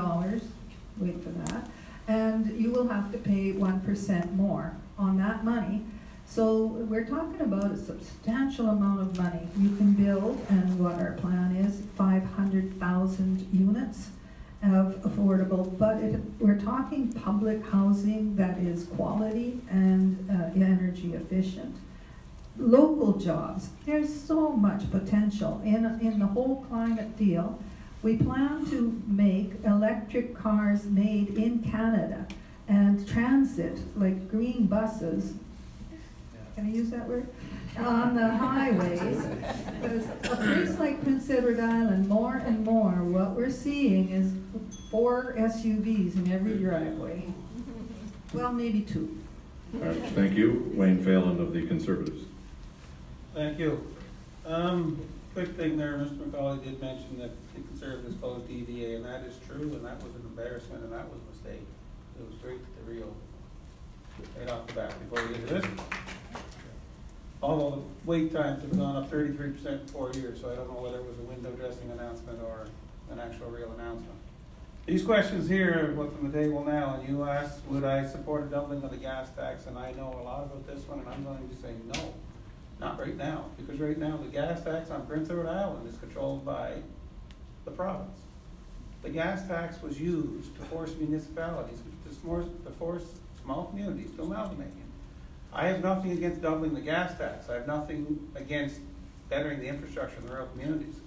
wait for that, and you will have to pay 1% more on that money. So we're talking about a substantial amount of money. You can build, and what our plan is, 500,000 units of affordable, but we're talking public housing that is quality and energy efficient. Local jobs, there's so much potential in the whole climate deal. We plan to make electric cars made in Canada and transit, like green buses, can I use that word? On the highways. Because a place like Prince Edward Island, more and more, what we're seeing is 4 SUVs in every driveway. Well, maybe 2. All right, thank you. Wayne Phelan of the Conservatives. Thank you. Quick thing there, Mr. McCauley did mention that the Conservatives closed DVA, and that is true, and that was an embarrassment, and that was a mistake. It was straight to the real, right off the bat, before we get to this. Although the wait times have gone up 33% in 4 years, so I don't know whether it was a window dressing announcement or an actual real announcement. These questions here are what's on the table now, and you asked, would I support a doubling of the gas tax? And I know a lot about this one, and I'm going to say no. Not right now, because right now the gas tax on Prince Edward Island is controlled by the province. The gas tax was used to force municipalities, to force small communities to amalgamate. I have nothing against doubling the gas tax. I have nothing against bettering the infrastructure in the rural communities.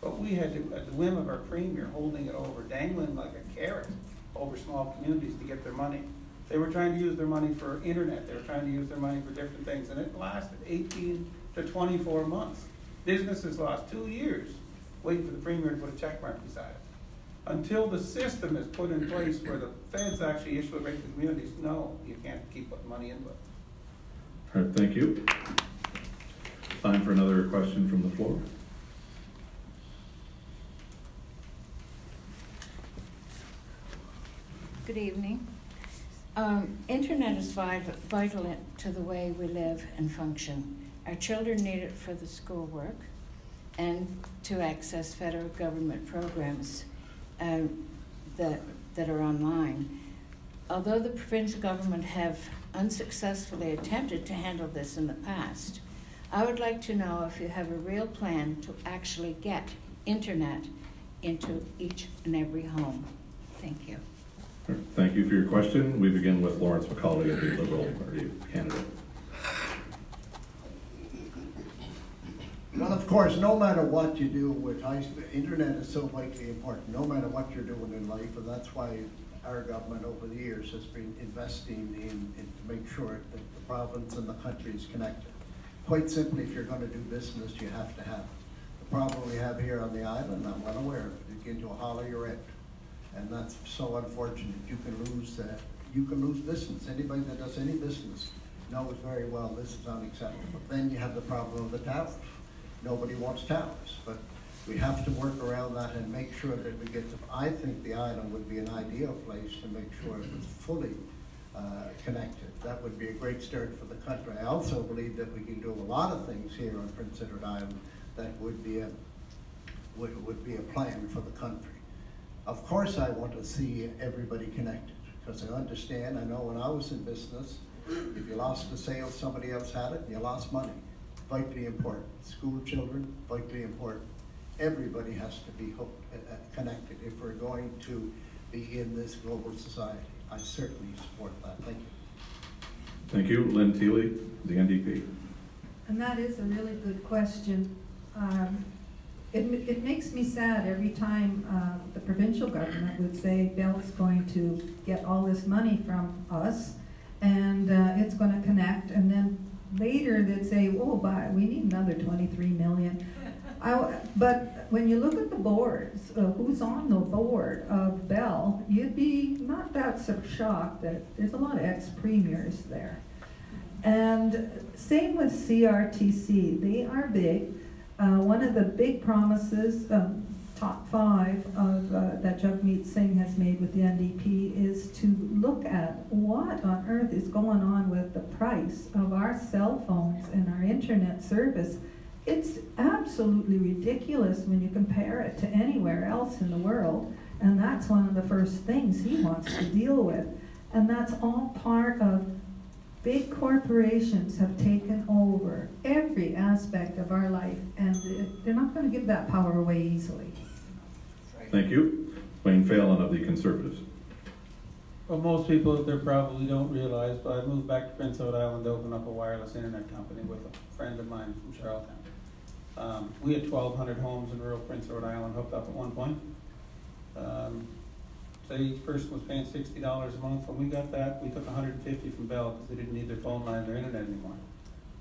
But we had to, at the whim of our premier, holding it over, dangling like a carrot over small communities to get their money. They were trying to use their money for internet. They were trying to use their money for different things, and it lasted 18 to 24 months. Businesses lost 2 years waiting for the premier to put a check mark beside it. Until the system is put in place where the feds actually issue a rate to the communities, no, you can't keep putting money into it. All right, thank you. Time for another question from the floor. Good evening. Internet is vital to the way we live and function. Our children need it for the schoolwork and to access federal government programs that are online. Although the provincial government have unsuccessfully attempted to handle this in the past, I would like to know if you have a real plan to actually get internet into each and every home. Thank you. Thank you for your question. We begin with Lawrence McCauley of the Liberal Party of Canada. Well, of course, no matter what you do with internet is so vitally important, no matter what you're doing in life, and that's why our government over the years has been investing in to make sure that the province and the country is connected. Quite simply, if you're going to do business, you have to have it. The problem we have here on the island, I'm well aware of it, you get into a hollow, you're out. And that's so unfortunate. You can lose business. Anybody that does any business knows very well this is unacceptable. Then you have the problem of the towers. Nobody wants towers, but we have to work around that and make sure that we get to, I think the island would be an ideal place to make sure it was fully connected. That would be a great start for the country. I also believe that we can do a lot of things here on Prince Edward Island that would be a plan for the country. Of course I want to see everybody connected, because I understand, I know when I was in business, If you lost the sale, somebody else had it, you lost money. Vitally important. School children, vitally important. Everybody has to be hooked, connected if we're going to be in this global society. I certainly support that. Thank you. Thank you. Lynn Teely, the NDP. And that is a really good question. It makes me sad every time the provincial government would say Bell's going to get all this money from us and it's going to connect, and then later they'd say, oh, we need another 23 million. But when you look at the boards, who's on the board of Bell, you'd be not that so shocked that there's a lot of ex-premiers there. And same with CRTC, they are big. One of the big promises, top 5 of that Jagmeet Singh has made with the NDP is to look at what on earth is going on with the price of our cell phones and our internet service. It's absolutely ridiculous when you compare it to anywhere else in the world, and that's one of the first things he wants to deal with. And that's all part of big corporations have taken over every aspect of our life, and they're not going to give that power away easily. Thank you. Wayne Phelan of the Conservatives. Well, most people out there probably don't realize, but I moved back to Prince Edward Island to open up a wireless internet company with a friend of mine from Charlottetown. We had 1,200 homes in rural Prince Edward Island hooked up at one point. Say each person was paying $60 a month. When we got that, we took $150 from Bell because they didn't need their phone line or internet anymore.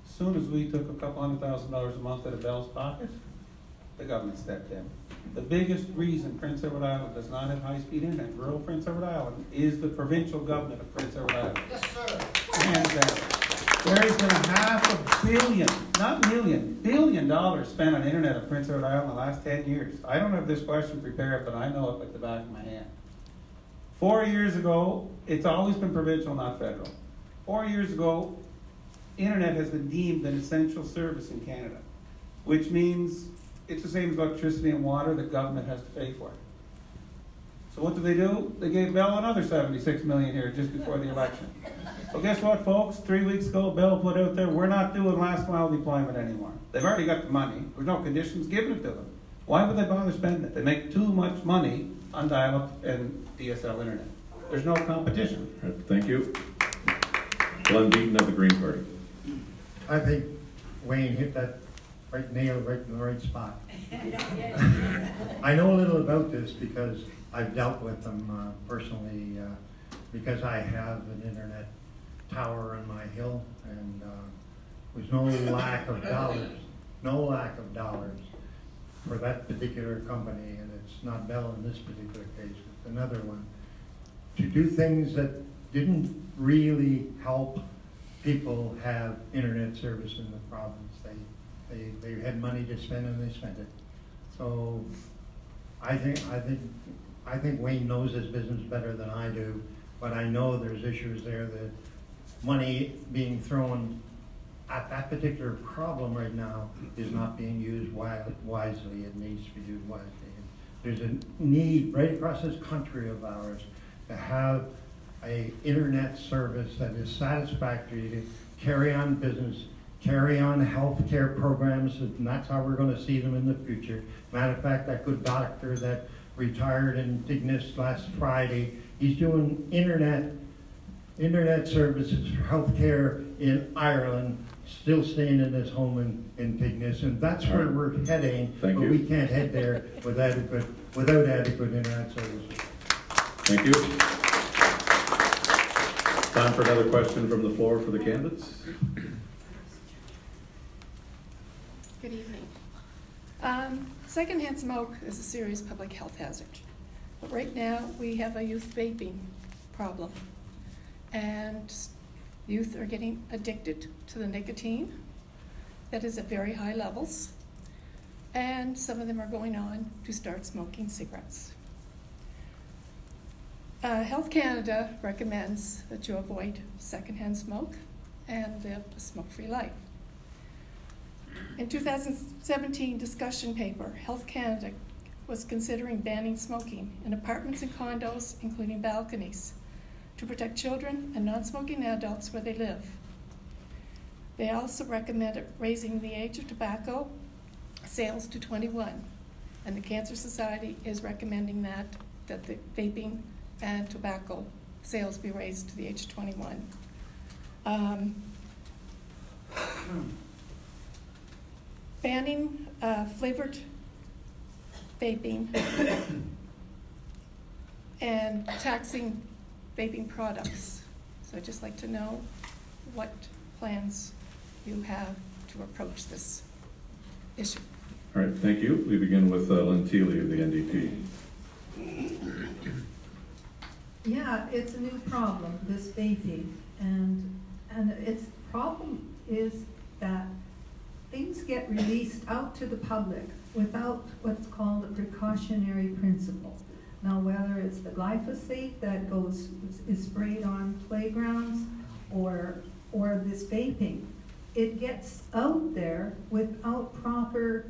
As soon as we took a couple $100,000 a month out of Bell's pocket, the government stepped in. The biggest reason Prince Edward Island does not have high-speed internet in rural Prince Edward Island is the provincial government of Prince Edward Island. Yes, sir. And there's been $500 million, not million, $1 billion spent on internet in Prince Edward Island in the last 10 years. I don't have this question prepared, but I know it like the back of my hand. 4 years ago, it's always been provincial, not federal. 4 years ago, internet has been deemed an essential service in Canada, which means it's the same as electricity and water. The government has to pay for it. So what do? They gave Bell another $76 million here just before the election. Well, guess what, folks? 3 weeks ago, Bell put out there, we're not doing last mile deployment anymore. They've already got the money. There's no conditions given it to them. Why would they bother spending it? They make too much money on dial-up and DSL internet. There's no competition. Right, thank you. Glenn Beaton of the Green Party. I think Wayne hit that nail right in the right spot. I know a little about this because I've dealt with them personally because I have an internet tower on my hill, and there's no lack of dollars for that particular company, and it's not Bell in this particular case, it's another one, to do things that didn't really help people have internet service in the province. They had money to spend and they spent it. So I think Wayne knows his business better than I do, but I know there's issues there that money being thrown at that particular problem right now is not being used wisely. It needs to be used wisely. There's a need right across this country of ours to have a internet service that is satisfactory to carry on business, carry on health care programs, and that's how we're going to see them in the future. Matter of fact, that good doctor that retired in Dignis last Friday, he's doing internet services for health care in Ireland, still staying in his home in Dignis, and that's where we're heading. Thank you. We can't head there without adequate internet services. Thank you. Time for another question from the floor for the candidates. Good evening. Secondhand smoke is a serious public health hazard. But right now, we have a youth vaping problem. And youth are getting addicted to the nicotine that is at very high levels. And some of them are going on to start smoking cigarettes. Health Canada recommends that you avoid secondhand smoke and live a smoke-free life. In 2017 discussion paper, Health Canada was considering banning smoking in apartments and condos, including balconies, to protect children and non-smoking adults where they live. They also recommend raising the age of tobacco sales to 21, and the Cancer Society is recommending that the vaping and tobacco sales be raised to the age of 21. Banning flavored vaping and taxing vaping products. So I'd just like to know what plans you have to approach this issue. All right, thank you. We begin with Lynn Thiele of the NDP. Yeah, it's a new problem, this vaping, and its problem is that things get released out to the public without what's called a precautionary principle. Now, whether it's the glyphosate that is sprayed on playgrounds or this vaping, it gets out there without proper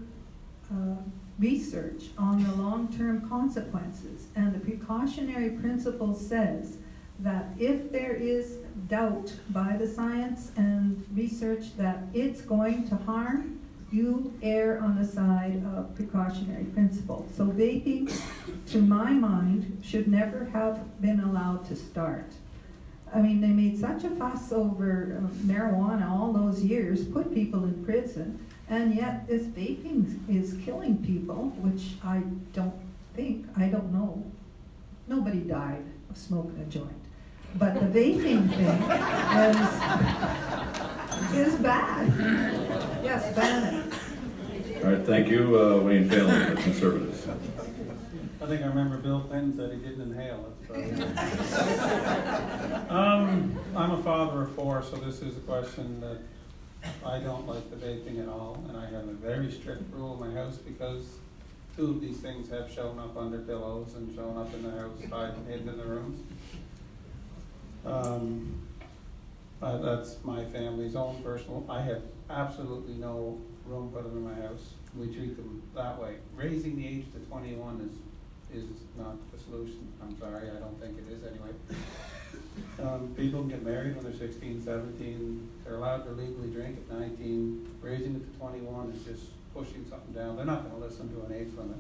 research on the long-term consequences. And the precautionary principle says that if there is doubt by the science and research that it's going to harm, you err on the side of precautionary principle. So vaping, to my mind, should never have been allowed to start. I mean, they made such a fuss over marijuana all those years, put people in prison, and yet this vaping is killing people, which I don't know. Nobody died of smoking a joint. But the vaping thing is bad. Yes, ban it. All right, thank you. Wayne Phelan, the Conservatives. I think I remember Bill Clinton said he didn't inhale. I'm a father of 4, so this is a question that I don't like the vaping at all, and I have a very strict rule in my house because 2 of these things have shown up under pillows and shown up in the house, hidden in the rooms. That's my family's own personal. I have absolutely no room for them in my house. We treat them that way. Raising the age to 21 is not the solution. I'm sorry, I don't think it is anyway. People can get married when they're 16, 17. They're allowed to legally drink at 19. Raising it to 21 is just pushing something down. They're not going to listen to an age limit.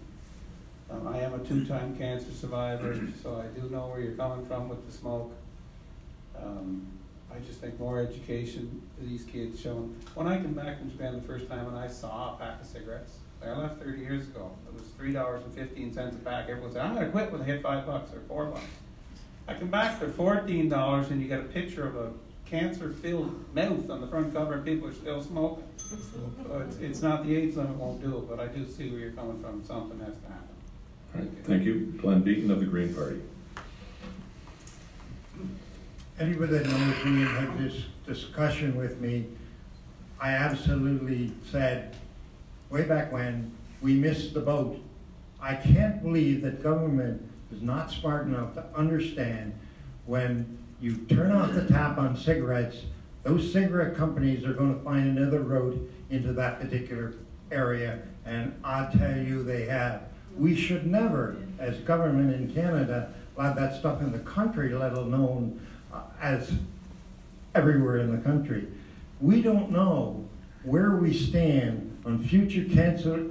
I am a 2-time cancer survivor, so I do know where you're coming from with the smoke. I just think more education to these kids showing. When I came back from Japan the first time and I saw a pack of cigarettes, I left 30 years ago. It was $3.15 a pack. Everyone said, I'm going to quit when they hit $5 or $4. I come back, they're $14, and you get a picture of a cancer-filled mouth on the front cover, and people are still smoking. So it's not the age limit won't do it, but I do see where you're coming from. Something has to happen. All right, thank you. Glenn Beaton of the Green Party. Anybody that knows me and had this discussion with me, I absolutely said, way back when, we missed the boat. I can't believe that government is not smart enough to understand when you turn off the tap on cigarettes, those cigarette companies are going to find another route into that particular area, and I tell you they have. We should never, as government in Canada, allow that stuff in the country, let alone as everywhere in the country. We don't know where we stand on future cancer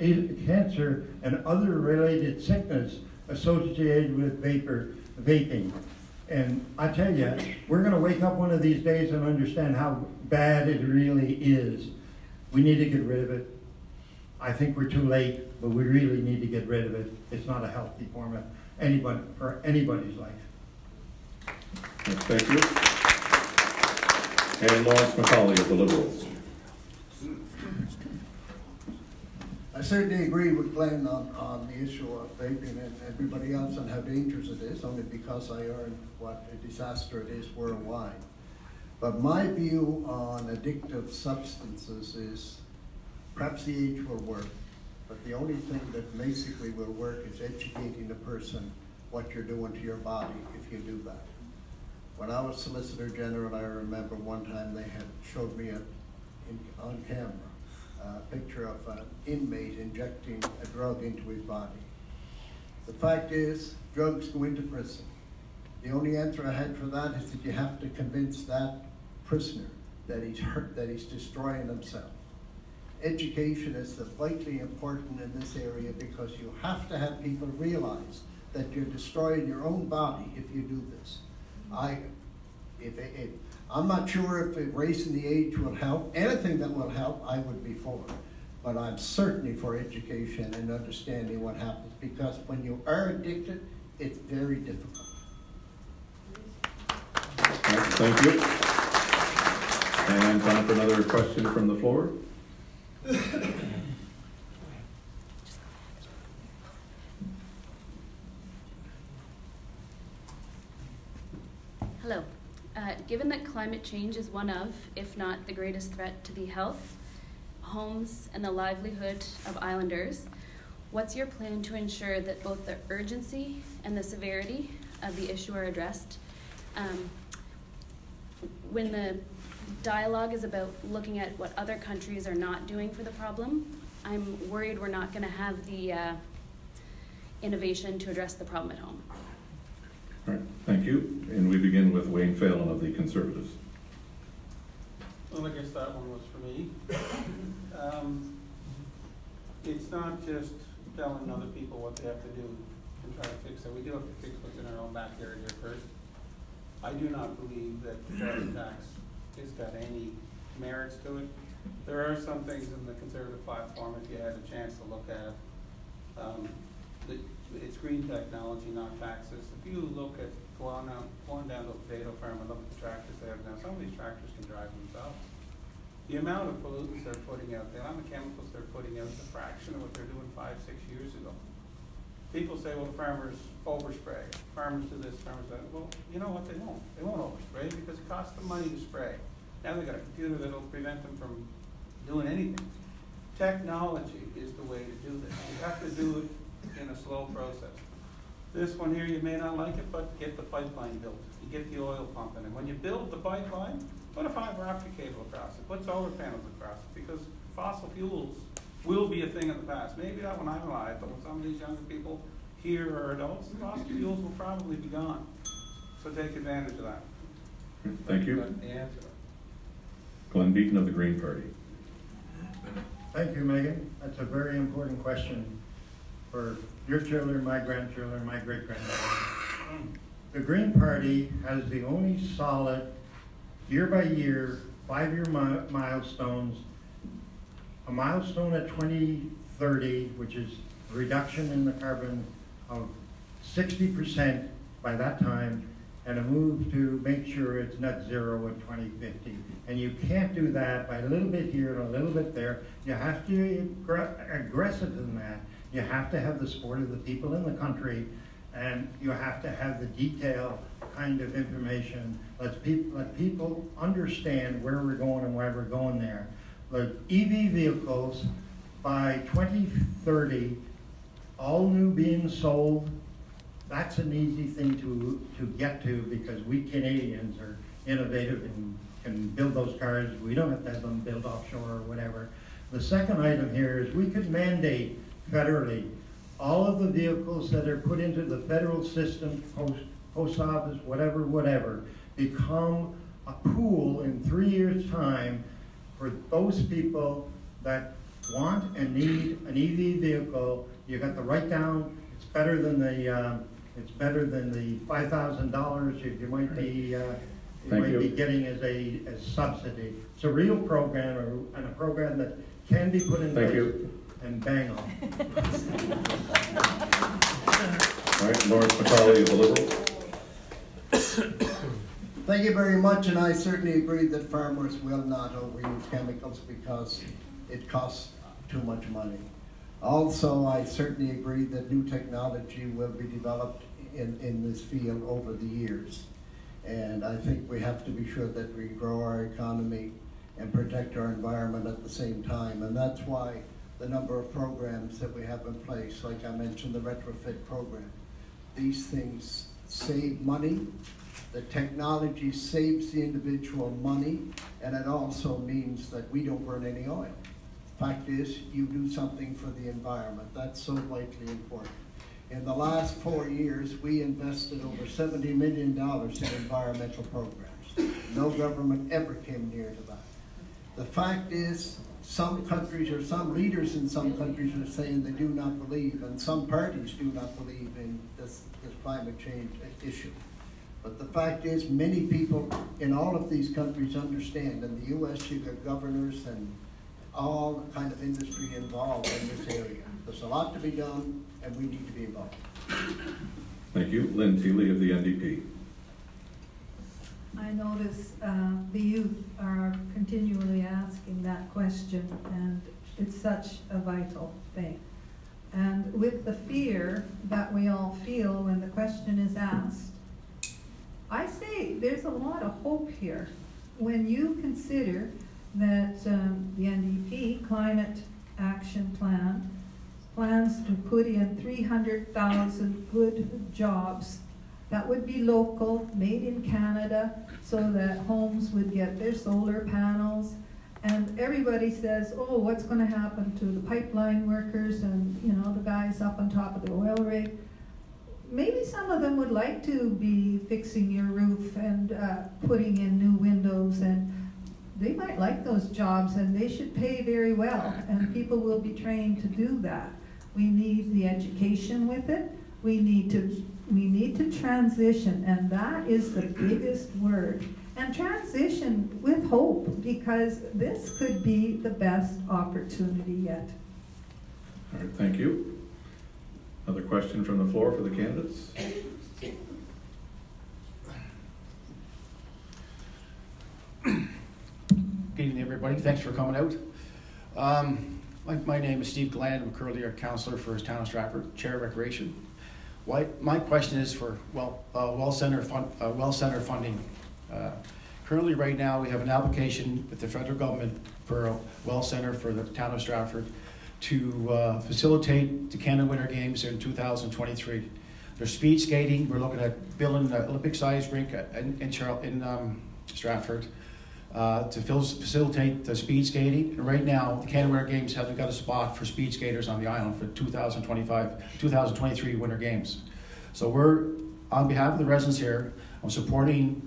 and other related sickness associated with vaping. And I tell you, we're going to wake up one of these days and understand how bad it really is. We need to get rid of it. I think we're too late, but we really need to get rid of it. It's not a healthy form of for anybody's life. Thank you. And Lawrence McCauley of the Liberals. I certainly agree with Glenn on the issue of vaping and everybody else and how dangerous it is, only because I learned what a disaster it is worldwide. But my view on addictive substances is perhaps the age will work, but the only thing that basically will work is educating the person what you're doing to your body if you do that. When I was Solicitor General, I remember one time they had showed me on camera a picture of an inmate injecting a drug into his body. The fact is, drugs go into prison. The only answer I had for that is that you have to convince that prisoner that he's hurt, that he's destroying himself. Education is vitally important in this area because you have to have people realize that you're destroying your own body if you do this. I'm not sure if raising the age will help. Anything that will help, I would be for. But I'm certainly for education and understanding what happens, because when you are addicted, it's very difficult. Thank you. And time for another question from the floor. Hello. Given that climate change is one of, if not the greatest threat to the health, homes, and the livelihood of islanders, what's your plan to ensure that both the urgency and the severity of the issue are addressed? When the dialogue is about looking at what other countries are not doing for the problem, I'm worried we're not going to have the innovation to address the problem at home. All right, thank you. And we begin with Wayne Phelan of the Conservatives. Well, I guess that one was for me. It's not just telling other people what they have to do and try to fix it. We do have to fix what's in our own backyard here first. I do not believe that the carbon tax has got any merits to it. There are some things in the Conservative platform, if you had a chance to look at it. It's green technology, not taxes. If you look at going down to a potato farm and look at the tractors they have now, some of these tractors can drive themselves. The amount of pollutants they're putting out, the amount of chemicals they're putting out is a fraction of what they're doing 5-6 years ago. People say, well, farmers overspray, farmers do this, farmers do that. Well, you know what, they won't. They won't overspray because it costs them money to spray. Now they've got a computer that'll prevent them from doing anything. Technology is the way to do this. You have to do it in a slow process. This one here, you may not like it, but get the pipeline built. You get the oil pumping. And when you build the pipeline, put a fiber optic cable across it, put solar panels across it, because fossil fuels will be a thing of the past. Maybe not when I'm alive, but when some of these younger people here are adults, fossil fuels will probably be gone. So take advantage of that. Thank you. That's the answer. Glenn Beaton of the Green Party. Thank you, Megan. That's a very important question for your children, my grandchildren, my great-grandchildren. The Green Party has the only solid, year-by-year, 5-year milestones. A milestone at 2030, which is a reduction in the carbon of 60% by that time, and a move to make sure it's net zero at 2050. And you can't do that by a little bit here and a little bit there. You have to be aggressive in that. You have to have the support of the people in the country, and you have to have the detailed kind of information. Let people understand where we're going and why we're going there. The EV vehicles, by 2030, all new being sold, that's an easy thing to get to because we Canadians are innovative and can build those cars. We don't have to have them built offshore or whatever. The second item here is we could mandate federally all of the vehicles that are put into the federal system, post office, whatever, become a pool in 3 years' time for those people that want and need an EV vehicle. You got the write down. It's better than the $5,000 you might be getting as a subsidy. It's a real program and a program that can be put in place and bang on. All right, Lawrence McCauley of the Liberals. Thank you very much, and I certainly agree that farmers will not overuse chemicals because it costs too much money. Also, I certainly agree that new technology will be developed in this field over the years. And I think we have to be sure that we grow our economy and protect our environment at the same time. And that's why the number of programs that we have in place, like I mentioned, the retrofit program. These things save money. The technology saves the individual money, and it also means that we don't burn any oil. Fact is, you do something for the environment. That's so vitally important. In the last 4 years, we invested over $70 million in environmental programs. No government ever came near to that. The fact is, some countries or some leaders in some countries are saying they do not believe, and some parties do not believe in this climate change issue. But the fact is, many people in all of these countries understand. In the U.S., you've got governors and all kind of industry involved in this area. There's a lot to be done, and we need to be involved. Thank you. Lynn Teeley of the NDP. I notice the youth are continually asking that question, and it's such a vital thing. And with the fear that we all feel when the question is asked, I say there's a lot of hope here. When you consider that the NDP Climate Action Plan plans to put in 300,000 good jobs that would be local, made in Canada, so that homes would get their solar panels. And everybody says, oh, what's going to happen to the pipeline workers and, you know, the guys up on top of the oil rig? Maybe some of them would like to be fixing your roof and putting in new windows, and they might like those jobs, and they should pay very well, and people will be trained to do that. We need the education with it. We need to transition, and that is the biggest word. And transition with hope, because this could be the best opportunity yet. All right, thank you. Another question from the floor for the candidates? Good evening, everybody. Thanks for coming out. My name is Steve Glenn. I'm a currently a councillor for the town of Stratford, Chair of Recreation. My question is for well center funding. Currently, right now, we have an application with the federal government for a well center for the town of Stratford to facilitate the Canada Winter Games in 2023. There's speed skating. We're looking at building an Olympic-sized rink in Stratford to facilitate the speed skating. And right now, the Canada Winter Games haven't got a spot for speed skaters on the island for 2023 Winter Games. So we're, on behalf of the residents here, I'm supporting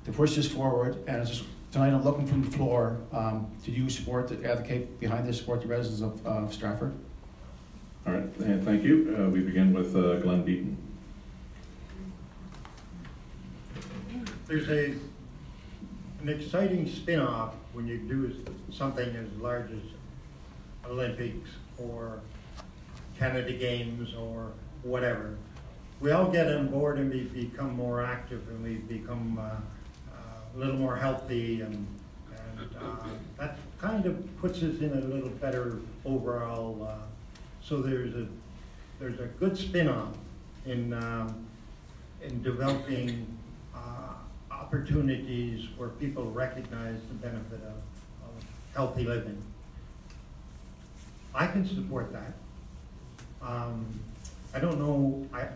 to push this forward, and tonight I'm looking from the floor to use support to advocate behind this, support the residents of Stratford. All right, and thank you. We begin with Glenn Beaton. There's an exciting spin-off when you do something as large as Olympics or Canada Games or whatever. We all get on board and we become more active, and we become a little more healthy, and that kind of puts us in a little better overall. So there's a good spin-off in developing opportunities where people recognize the benefit of healthy living. I can support that. I don't know. I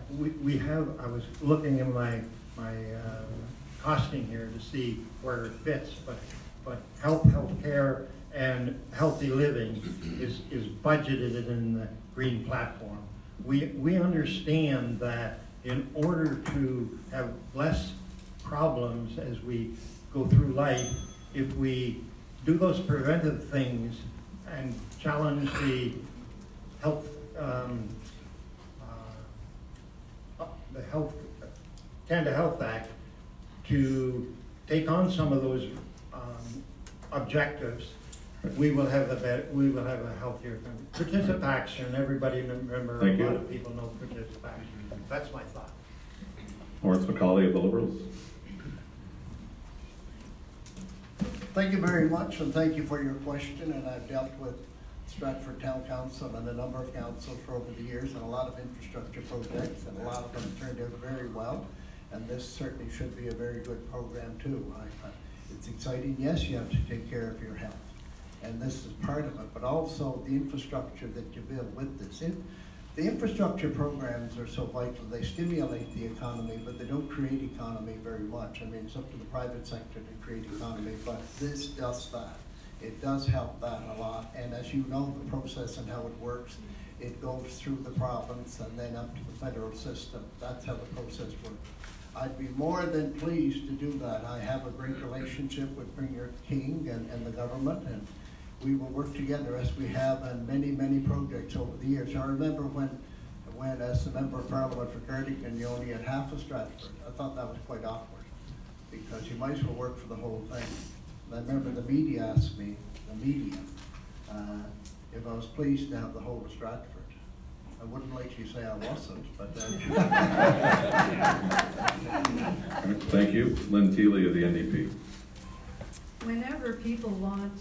was looking in my costing here to see where it fits, but healthcare and healthy living is budgeted in the green platform. We understand that in order to have less problems as we go through life, if we do those preventive things and challenge the Canada Health Act to take on some of those objectives, we will have a healthier country. Participation, everybody remember, a lot of people know participation. That's my thought. Lawrence McCauley of the Liberals. Thank you very much, and thank you for your question. And I've dealt with Stratford Town Council and a number of councils for over the years, and a lot of infrastructure projects, and a lot of them turned out very well. And this certainly should be a very good program too. It's exciting. Yes, you have to take care of your health, and this is part of it, but also the infrastructure that you build with this. The infrastructure programs are so vital. They stimulate the economy, but they don't create economy very much. I mean, it's up to the private sector to create economy, but this does that. It does help that a lot. And as you know, the process and how it works, it goes through the province and then up to the federal system. That's how the process works. I'd be more than pleased to do that. I have a great relationship with Premier King and the government, and we will work together as we have on many, many projects over the years. I remember when as a member of Parliament for Cardigan, you only had half of Stratford. I thought that was quite awkward, because you might as well work for the whole thing. And I remember the media asked me, if I was pleased to have the whole of Stratford. I wouldn't like you to say I wasn't, but Thank you. Lynn Teely of the NDP. Whenever people want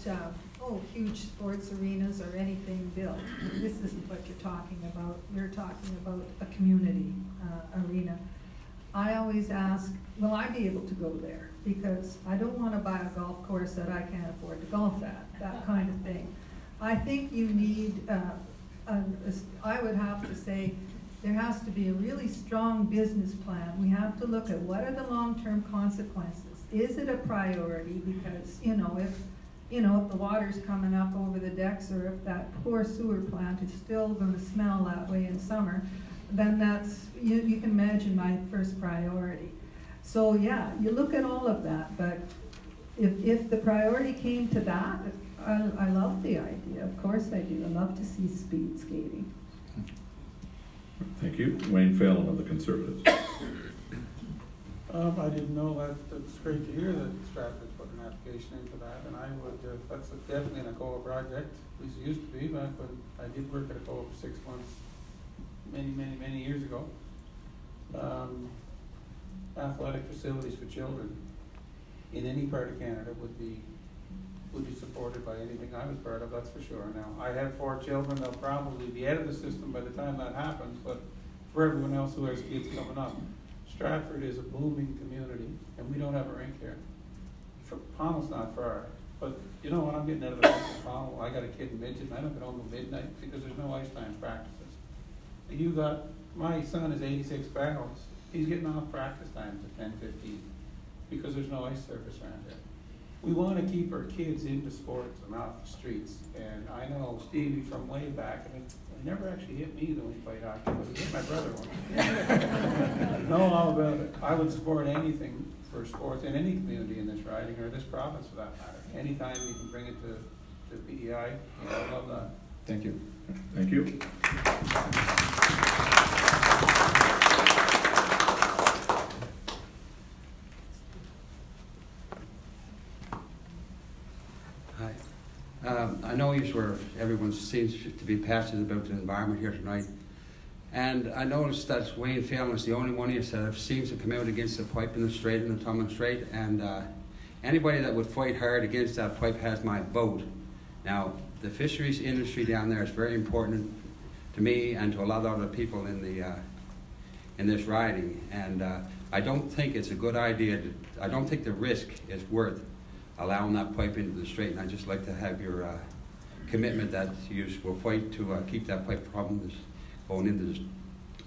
huge sports arenas or anything built, this isn't what you're talking about. You're talking about a community arena. I always ask, will I be able to go there? Because I don't want to buy a golf course that I can't afford to golf at, that kind of thing. I think you need, I would have to say, there has to be a really strong business plan. We have to look at what are the long-term consequences. Is it a priority? Because, if the water's coming up over the decks, or if that poor sewer plant is still going to smell that way in summer, then that's, you can imagine my first priority. So yeah, you look at all of that, but if the priority came to that, I love the idea. Of course I do. I love to see speed skating. Thank you. Wayne Phelan of the Conservatives. I didn't know that. It's great to hear that Stratford's put an application into that, and I would, that's definitely an ACOA project. At least it used to be back when I did work at ACOA for 6 months many years ago. Athletic facilities for children in any part of Canada would be supported by anything I was part of, that's for sure. Now, I have 4 children, they'll probably be out of the system by the time that happens, but for everyone else who has kids coming up, Stratford is a booming community, and we don't have a rink here. Pownell's not far, but you know what, I'm getting out of the rink in Pownell. I got a kid in midget, and I don't get home till midnight because there's no ice time practices. You got, my son is 86 barrels. He's getting off practice times at 10:15 because there's no ice surface around here. We want to keep our kids into sports and off the streets. And I know Stevie from way back, and it never actually hit me when he played hockey, but it hit my brother once. Know all about it. I would support anything for sports in any community in this riding, or this province for that matter. Anytime you can bring it to PEI, I love that. Thank you. Thank you. I know everyone seems to be passionate about the environment here tonight, and I noticed that Wayne Phelan is the only one here that seems to come out against the pipe in the Strait and the Thomond Strait, and anybody that would fight hard against that pipe has my vote. Now, the fisheries industry down there is very important to me and to a lot of other people in this riding, and I don't think it's a good idea. I don't think the risk is worth allowing that pipe into the Strait, and I'd just like to have your commitment that you will fight to keep that pipe from going into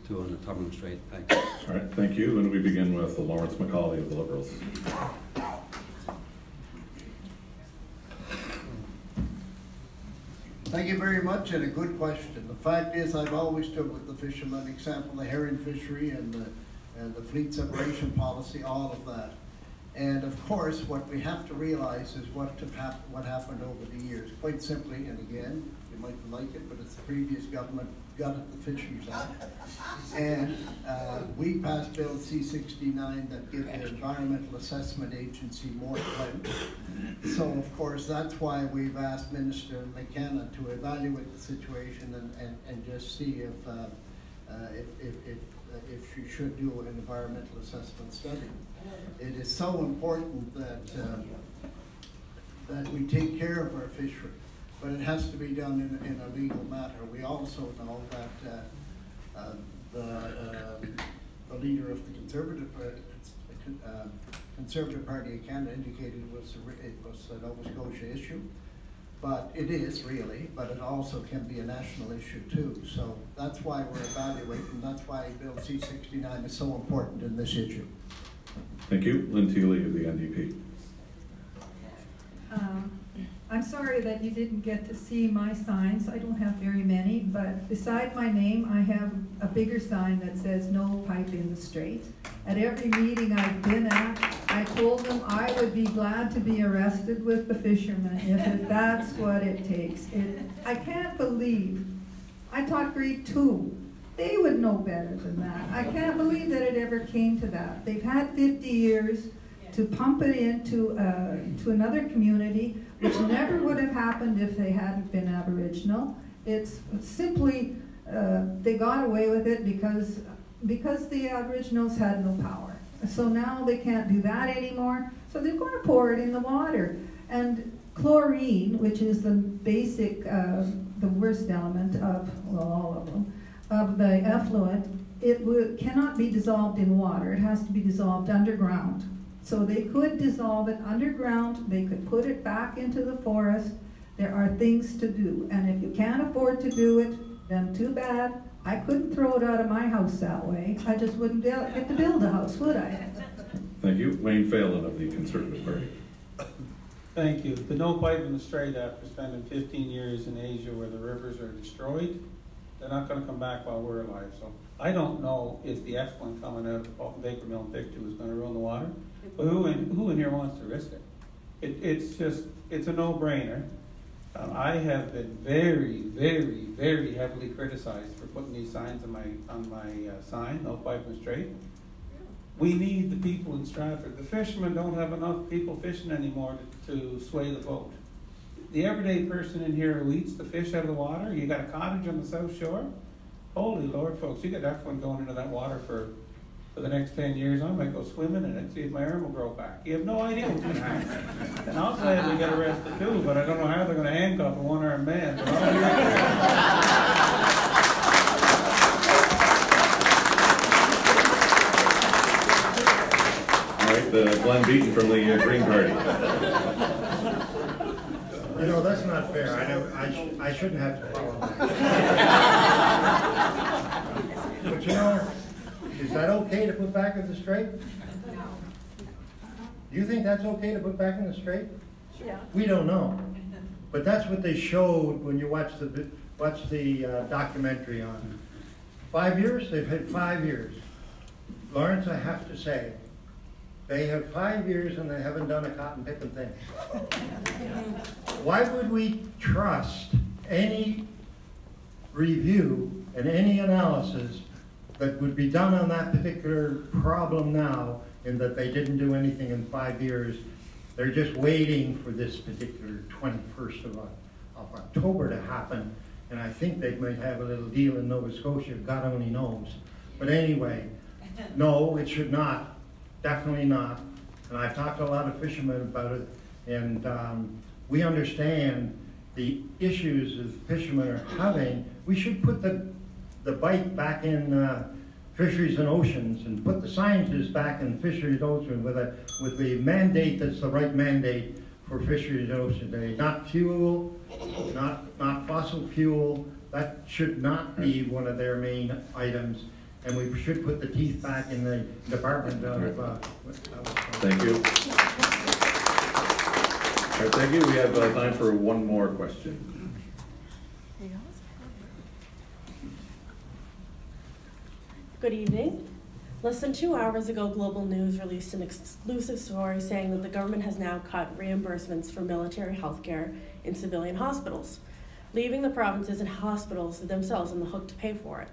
the Thomond Strait. Thank you. All right, thank you. And we begin with Lawrence McCauley of the Liberals. Thank you very much, and a good question. The fact is, I've always stood with the fishermen, example, the herring fishery and the fleet separation policy, all of that. And of course, what we have to realize is what happened over the years. Quite simply, and again, you might like it, but it's the previous government gutted the Fisheries Act. And we passed Bill C-69 that gives the Environmental Assessment Agency more clout. So of course, that's why we've asked Minister McKenna to evaluate the situation and just see if she should do an environmental assessment study. It is so important that we take care of our fishery, but it has to be done in a legal matter. We also know that the leader of the Conservative Party of Canada indicated it was a Nova Scotia issue. But it is really, but it also can be a national issue too. So that's why we're evaluating, that's why Bill C-69 is so important in this issue. Thank you. Lynn Teely of the NDP. I I'm sorry that you didn't get to see my signs. I don't have very many, but beside my name, I have a bigger sign that says no pipe in the strait. At every meeting I've been at, I told them I would be glad to be arrested with the fishermen if that's what it takes. I can't believe, I taught grade 2. They would know better than that. I can't believe that it ever came to that. They've had 50 years to pump it into to another community, which never would have happened if they hadn't been Aboriginal. It's simply, they got away with it because the Aboriginals had no power. So now they can't do that anymore, so they're going to pour it in the water. And chlorine, which is the basic, the worst element of, well, all of them, of the effluent, cannot be dissolved in water. It has to be dissolved underground. So they could dissolve it underground, they could put it back into the forest. There are things to do, and if you can't afford to do it, then too bad. I couldn't throw it out of my house that way. I just wouldn't get to build a house, would I? Thank you. Wayne Phelan of the Conservative Party. Thank you. The no pipe in the strait, after spending 15 years in Asia where the rivers are destroyed, they're not going to come back while we're alive. So I don't know if the effluent coming out of Baker Mill and Pictou is going to ruin the water, but who in here wants to risk it? It's a no-brainer. I have been very, very, very heavily criticized for putting these signs on my sign, no pipe in the strait. We need the people in Stratford. The fishermen don't have enough people fishing anymore to sway the boat. The everyday person in here who eats the fish out of the water, you got a cottage on the South Shore, holy Lord, folks, you got effluent going into that water for the next 10 years. I might go swimming in it, see if my arm will grow back. You have no idea what's going to happen. And I'll gladly get arrested too, but I don't know how they're going to handcuff a one-armed man. But I'll be right All right, Glenn Beaton from the Green Party. You know, that's not fair. I shouldn't have to follow that. But you know, is that okay to put back in the strait? No. You think that's okay to put back in the strait? Yeah. We don't know. But that's what they showed when you watch the documentary on it. 5 years? They've had 5 years. Lawrence, I have to say, they have 5 years and they haven't done a cotton picking thing. Why would we trust any review and any analysis that would be done on that particular problem now, in that they didn't do anything in 5 years? They're just waiting for this particular 21st of October to happen, and I think they might have a little deal in Nova Scotia, God only knows. But anyway, no, it should not, definitely not. And I've talked to a lot of fishermen about it, and we understand the issues that fishermen are having. We should put the bite back in fisheries and oceans, and put the scientists back in fisheries and oceans with the mandate that's the right mandate for fisheries and ocean today. Not fuel, not fossil fuel. That should not be one of their main items. And we should put the teeth back in the Department of... Thank you. All right, thank you. We have time for one more question. Good evening. Less than 2 hours ago, Global News released an exclusive story saying that the government has now cut reimbursements for military health care in civilian hospitals, leaving the provinces and hospitals themselves on the hook to pay for it.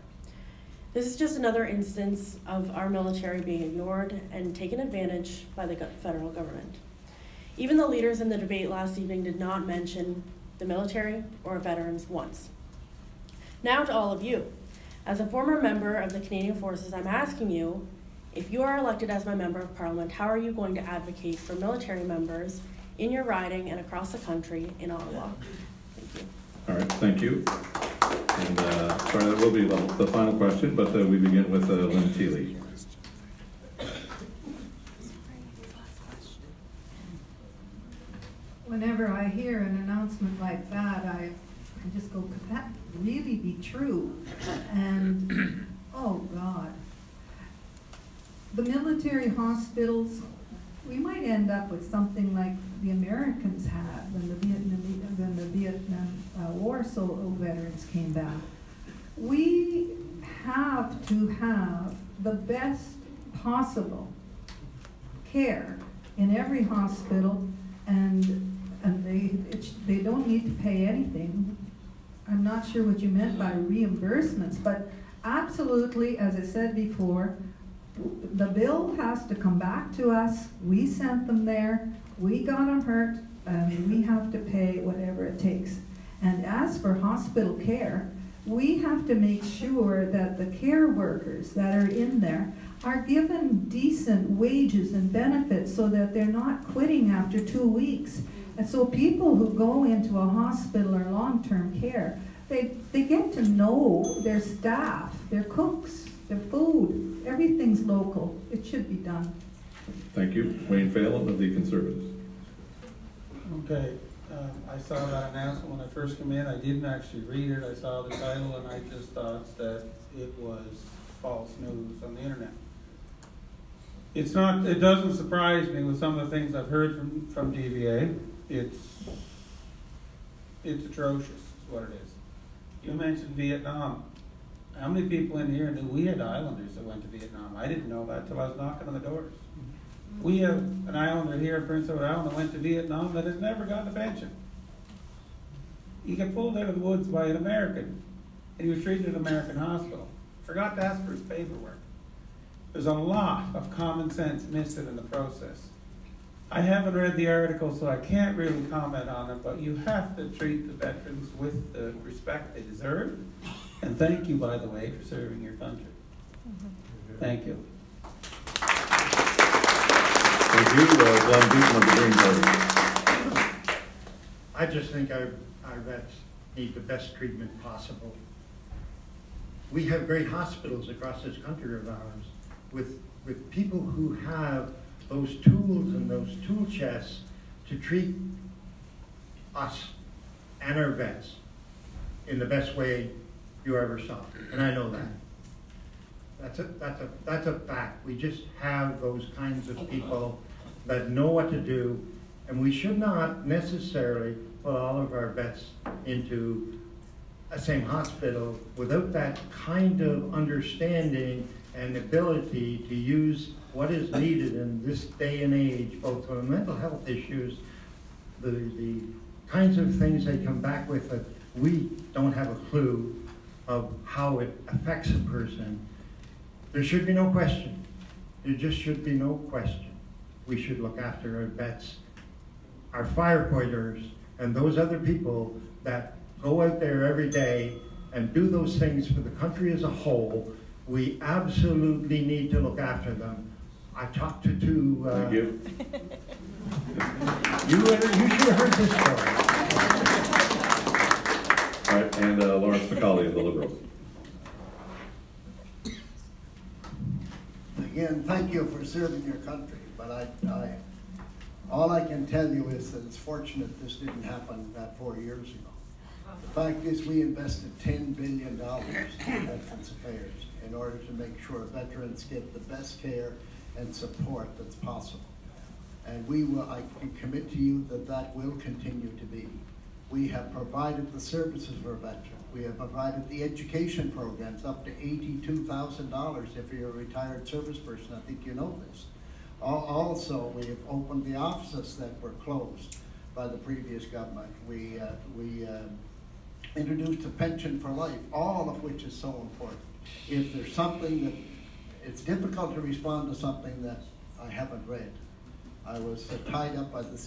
This is just another instance of our military being ignored and taken advantage by the federal government. Even the leaders in the debate last evening did not mention the military or veterans once. Now to all of you. As a former member of the Canadian Forces, I'm asking you, if you are elected as my member of Parliament, how are you going to advocate for military members in your riding and across the country in Ottawa? Thank you. All right, thank you. And sorry, that will be the final question, but we begin with Lynn Teeley. Whenever I hear an announcement like that, I just go, could that really be true? And, oh God. The military hospitals, we might end up with something like the Americans had when the more so veterans came back. We have to have the best possible care in every hospital, and they don't need to pay anything. I'm not sure what you meant by reimbursements, but absolutely, as I said before, the bill has to come back to us. We sent them there, we got them hurt, and we have to pay whatever it takes. And as for hospital care, we have to make sure that the care workers that are in there are given decent wages and benefits so that they're not quitting after 2 weeks. And so people who go into a hospital or long-term care, they get to know their staff, their cooks, their food, everything's local. It should be done. Thank you. Wayne Phelan of the Conservatives. Okay, I saw that announcement when I first came in. I didn't actually read it. I saw the title and I just thought that it was false news on the internet. It's not, it doesn't surprise me with some of the things I've heard from DVA. It's atrocious, is what it is. You mentioned Vietnam. How many people in here knew we had islanders that went to Vietnam? I didn't know that till I was knocking on the doors. We have an islander here in Prince Edward Island that went to Vietnam that has never gotten a pension. He got pulled out of the woods by an American, and he was treated at an American hospital. Forgot to ask for his paperwork. There's a lot of common sense missing in the process. I haven't read the article, so I can't really comment on it, but you have to treat the veterans with the respect they deserve. And thank you, by the way, for serving your country. Thank you. Thank you, Glenn Beaton of the Green Party. I just think our vets need the best treatment possible. We have great hospitals across this country of ours with people who have those tools and those tool chests to treat us and our vets in the best way you ever saw. And I know that. That's a fact. We just have those kinds of people that know what to do, and we should not necessarily put all of our vets into a same hospital without that kind of understanding and ability to use what is needed in this day and age, both for mental health issues, the kinds of things they come back with that we don't have a clue of how it affects a person. There should be no question. There just should be no question. We should look after our vets, our firefighters, and those other people that go out there every day and do those things for the country as a whole. We absolutely need to look after them. I talked to two... Thank you. You should have heard this story. All right, and Lawrence McCauley of the Liberals. Again, thank you for serving your country, but all I can tell you is that it's fortunate this didn't happen 4 years ago. The fact is we invested $10 billion in Veterans Affairs in order to make sure veterans get the best care and support that's possible. And I can commit to you that will continue to be. We have provided the services for veterans. We have provided the education programs up to $82,000 if you're a retired service person. I think you know this. Also, we have opened the offices that were closed by the previous government. We introduced a pension for life, all of which is so important. If there's something that, it's difficult to respond to something that I haven't read. I was tied up by the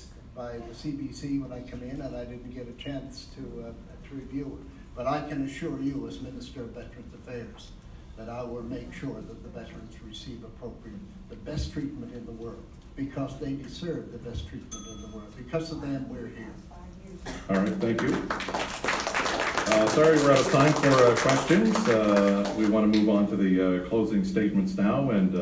CBC when I came in, and I didn't get a chance to review it. But I can assure you, as Minister of Veterans Affairs, that I will make sure that the veterans receive the best treatment in the world, because they deserve the best treatment in the world. Because of them, we're here. All right, thank you. Sorry, we're out of time for questions. We want to move on to the closing statements now, and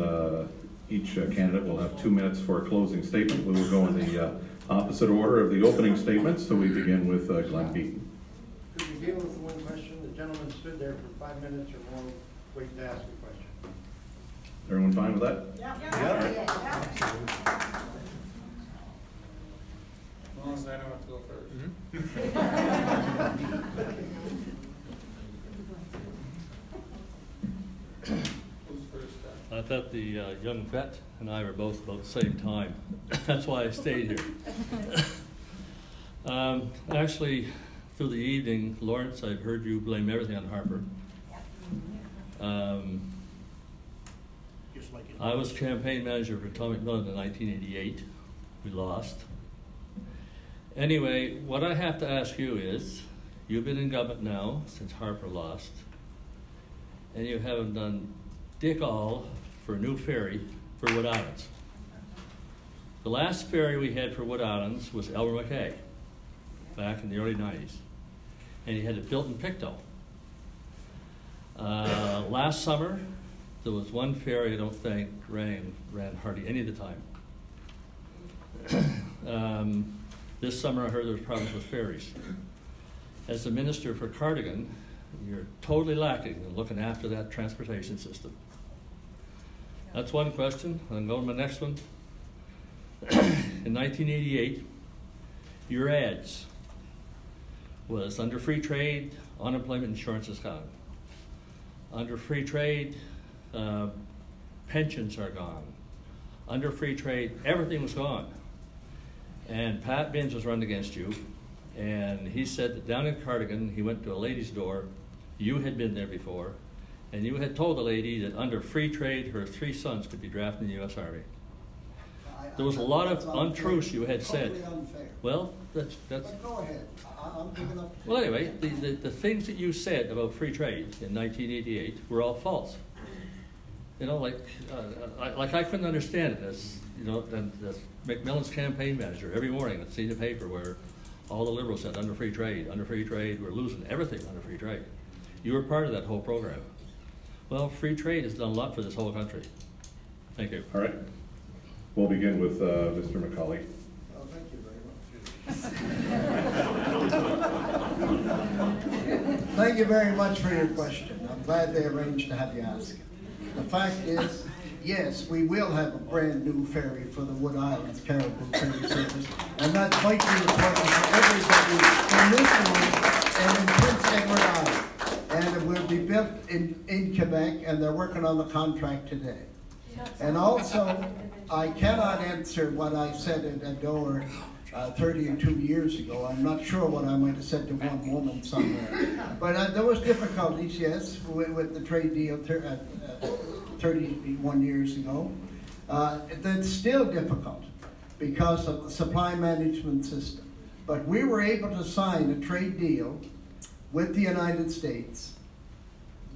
each candidate will have 2 minutes for a closing statement. We will go in the opposite order of the opening statements, so we begin with Glenn Beaton. Could we deal with the one question? The gentleman stood there for 5 minutes or more, waiting to ask a question. Everyone fine with that? Yeah. Well, long as I don't have to go first. Who's first? I thought the young vet and I were both about the same time. That's why I stayed here. Actually, through the evening, Lawrence, I've heard you blame everything on Harper. I was campaign manager for Tom McMillan in 1988. We lost. Anyway, what I have to ask you is, you've been in government now since Harper lost, and you haven't done dick all for a new ferry for Wood Islands. The last ferry we had for Wood Islands was Elmer McKay, back in the early 90s. And he had it built in Pictou. Last summer, there was one ferry I don't think ran hardly any of the time. This summer I heard there was problems with ferries. As the Minister for Cardigan, you're totally lacking in looking after that transportation system. That's one question. I'm going to my next one. In 1988, your ads was under free trade, unemployment insurance is gone. Under free trade, pensions are gone. Under free trade, everything was gone. And Pat Binns was running against you, and he said that down in Cardigan, he went to a lady's door. You had been there before, and you had told the lady that under free trade, her 3 sons could be drafted in the U.S. Army. There was a lot of untruths you had said. Totally unfair. Well, that's. But go ahead. I'm big enough to. Well, anyway, the things that you said about free trade in 1988 were all false. You know, like I couldn't understand it as as McMillan's campaign manager every morning. I'd see the paper where all the liberals said under free trade, we're losing everything under free trade. You were part of that whole program. Well, free trade has done a lot for this whole country. Thank you. All right. We'll begin with Mr. McCauley. Oh, thank you very much. Thank you very much for your question. I'm glad they arranged to have you ask it. The fact is, yes, we will have a brand new ferry for the Wood Islands Caribou Ferry Service, and that's vitally important for everybody in this room and in Prince Edward Island. And it will be built in Quebec, and they're working on the contract today. And also, I cannot answer what I said at Adore 32 years ago. I'm not sure what I might have said to one woman somewhere. But there was difficulties, yes, with the trade deal 31 years ago. That's still difficult because of the supply management system. But we were able to sign a trade deal with the United States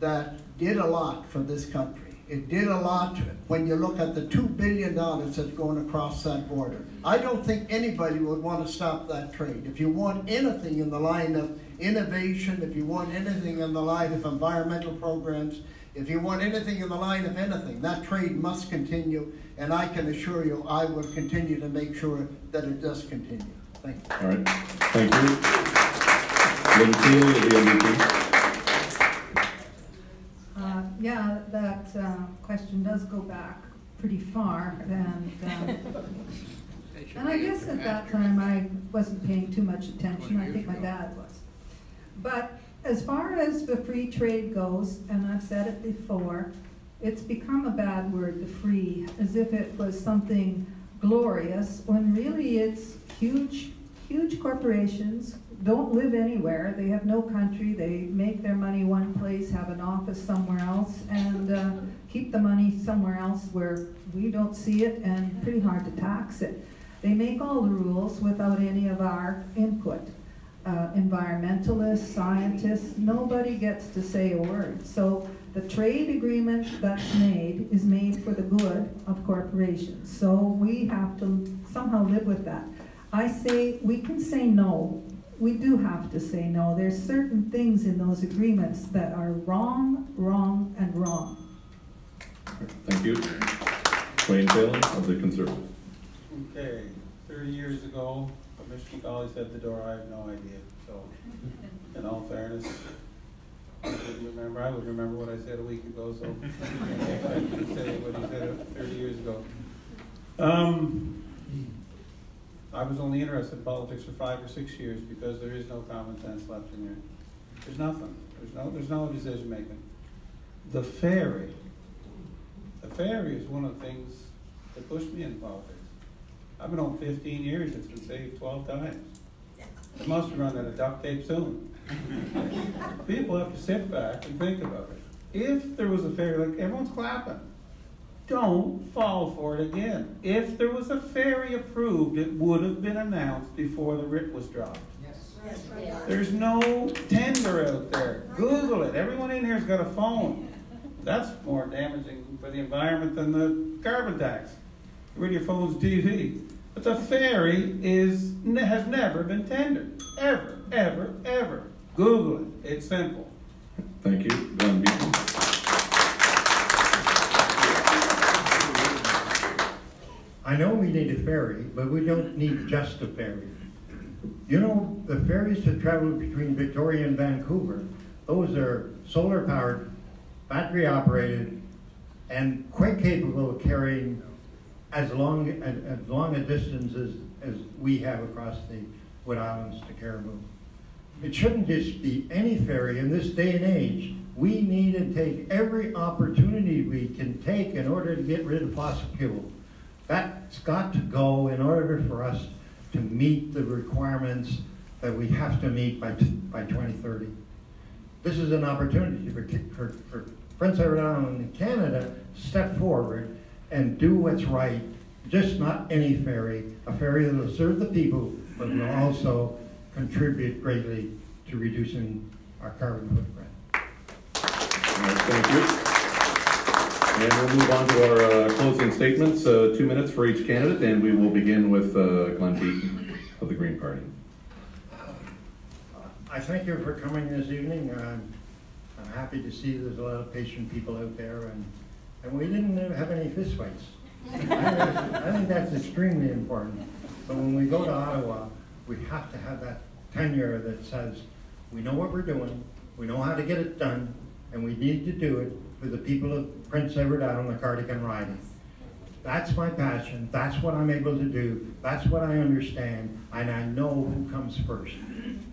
that did a lot for this country. It did a lot when you look at the $2 billion that's going across that border. I don't think anybody would want to stop that trade. If you want anything in the line of innovation, if you want anything in the line of environmental programs, if you want anything in the line of anything, that trade must continue, and I can assure you I will continue to make sure that it does continue. Thank you. All right. Thank you. the MVP. Yeah, that question does go back pretty far, and I guess at that time I wasn't paying too much attention. I think my dad was. But as far as the free trade goes, and I've said it before, it's become a bad word, the free, as if it was something glorious, when really it's huge corporations, don't live anywhere, they have no country, they make their money one place, have an office somewhere else, and keep the money somewhere else where we don't see it and pretty hard to tax it. They make all the rules without any of our input. Environmentalists, scientists, nobody gets to say a word. So the trade agreement that's made is made for the good of corporations. So we have to somehow live with that. I say we can say no. We do have to say no. There's certain things in those agreements that are wrong, wrong, and wrong. Thank you. Wayne Taylor of the Conservatives. Okay, 30 years ago, Mr. McCauley said the door, I have no idea. So, in all fairness, I would remember what I said a week ago, so I can say what he said 30 years ago. I was only interested in politics for 5 or 6 years because there is no common sense left in here. There's nothing. There's no decision making. The ferry is one of the things that pushed me into politics. I've been home 15 years. It's been saved 12 times. It must be run out of duct tape soon. People have to sit back and think about it. If there was a ferry, like everyone's clapping, don't fall for it again. If there was a ferry approved, it would have been announced before the writ was dropped. There's no tender out there. Google it. Everyone in here's got a phone. That's more damaging for the environment than the carbon tax. Get rid of your phone's TV. But the ferry has never been tendered. Ever, ever, ever. Google it. It's simple. Thank you. Glenn Beaton. I know we need a ferry, but we don't need just a ferry. You know, the ferries that travel between Victoria and Vancouver, those are solar powered, battery operated, and quite capable of carrying as long a distance as we have across the Wood Islands to Caribou. It shouldn't just be any ferry. In this day and age, we need to take every opportunity we can take in order to get rid of fossil fuel. That's got to go in order for us to meet the requirements that we have to meet by 2030. This is an opportunity for Prince Edward Island and Canada to step forward and do what's right. Just not any ferry, a ferry that will serve the people, but will also contribute greatly to reducing our carbon footprint. All right, thank you. And we'll move on to our closing statements, 2 minutes for each candidate, and we will begin with Glenn Beaton of the Green Party. I thank you for coming this evening. I'm happy to see there's a lot of patient people out there, and we didn't have any fistfights. I think that's extremely important. But when we go to Ottawa, we have to have that tenure that says, we know what we're doing, we know how to get it done, and we need to do it for the people of Prince Edward Island, the Cardigan riding. That's my passion, that's what I'm able to do, that's what I understand, and I know who comes first.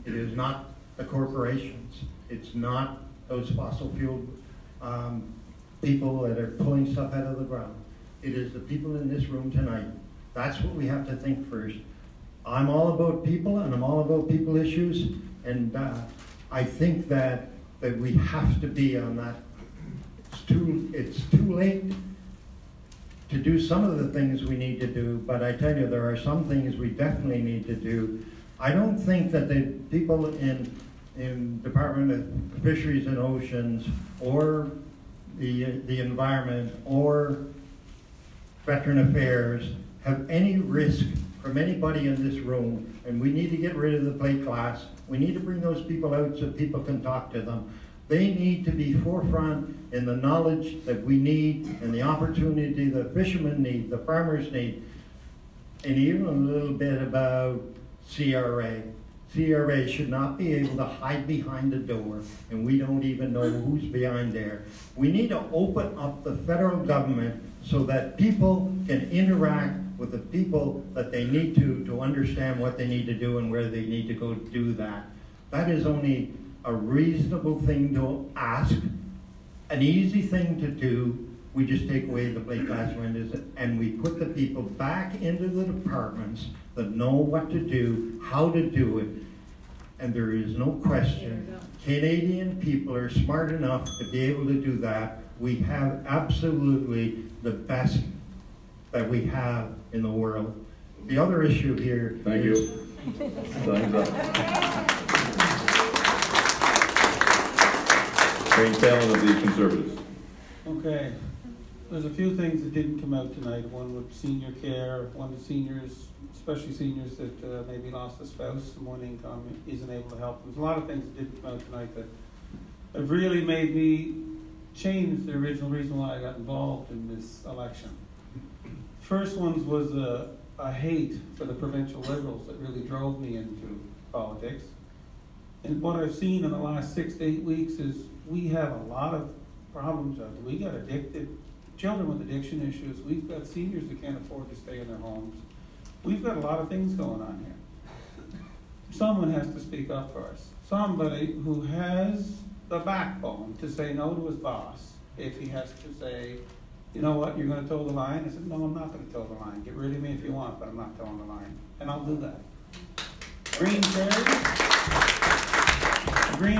It is not the corporations, it's not those fossil fuel people that are pulling stuff out of the ground. It is the people in this room tonight. That's what we have to think first. I'm all about people, and I'm all about people issues, and I think that we have to be on that. It's too late to do some of the things we need to do, but I tell you, there are some things we definitely need to do. I don't think that the people in Department of Fisheries and Oceans, or the environment, or Veteran Affairs have any risk from anybody in this room, and we need to get rid of the plate glass. We need to bring those people out so people can talk to them. They need to be forefront in the knowledge that we need and the opportunity the fishermen need, the farmers need, and even a little bit about CRA. CRA should not be able to hide behind the door, and we don't even know who's behind there. We need to open up the federal government so that people can interact with the people that they need to understand what they need to do and where they need to go do that. That is only a reasonable thing to ask, an easy thing to do. We just take away the plate glass windows and we put the people back into the departments that know what to do, how to do it. And there is no question, Canadian people are smart enough to be able to do that. We have absolutely the best that we have in the world. The other issue here. Thank you. Time's up. Shane Fallon of the Conservatives. Okay. There's a few things that didn't come out tonight. One with senior care, one with seniors, especially seniors that maybe lost a spouse and one income isn't able to help them. There's a lot of things that didn't come out tonight that have really made me change the original reason why I got involved in this election. First one was a hate for the provincial Liberals that really drove me into politics. And what I've seen in the last 6 to 8 weeks is we have a lot of problems. We got addicted, children with addiction issues. We've got seniors that can't afford to stay in their homes. we've got a lot of things going on here. Someone has to speak up for us. Somebody who has the backbone to say no to his boss if he has to say, you know what, you're going to toe the line? I said, no, I'm not going to toe the line. Get rid of me if you want, but I'm not toeing the line. And I'll do that. Green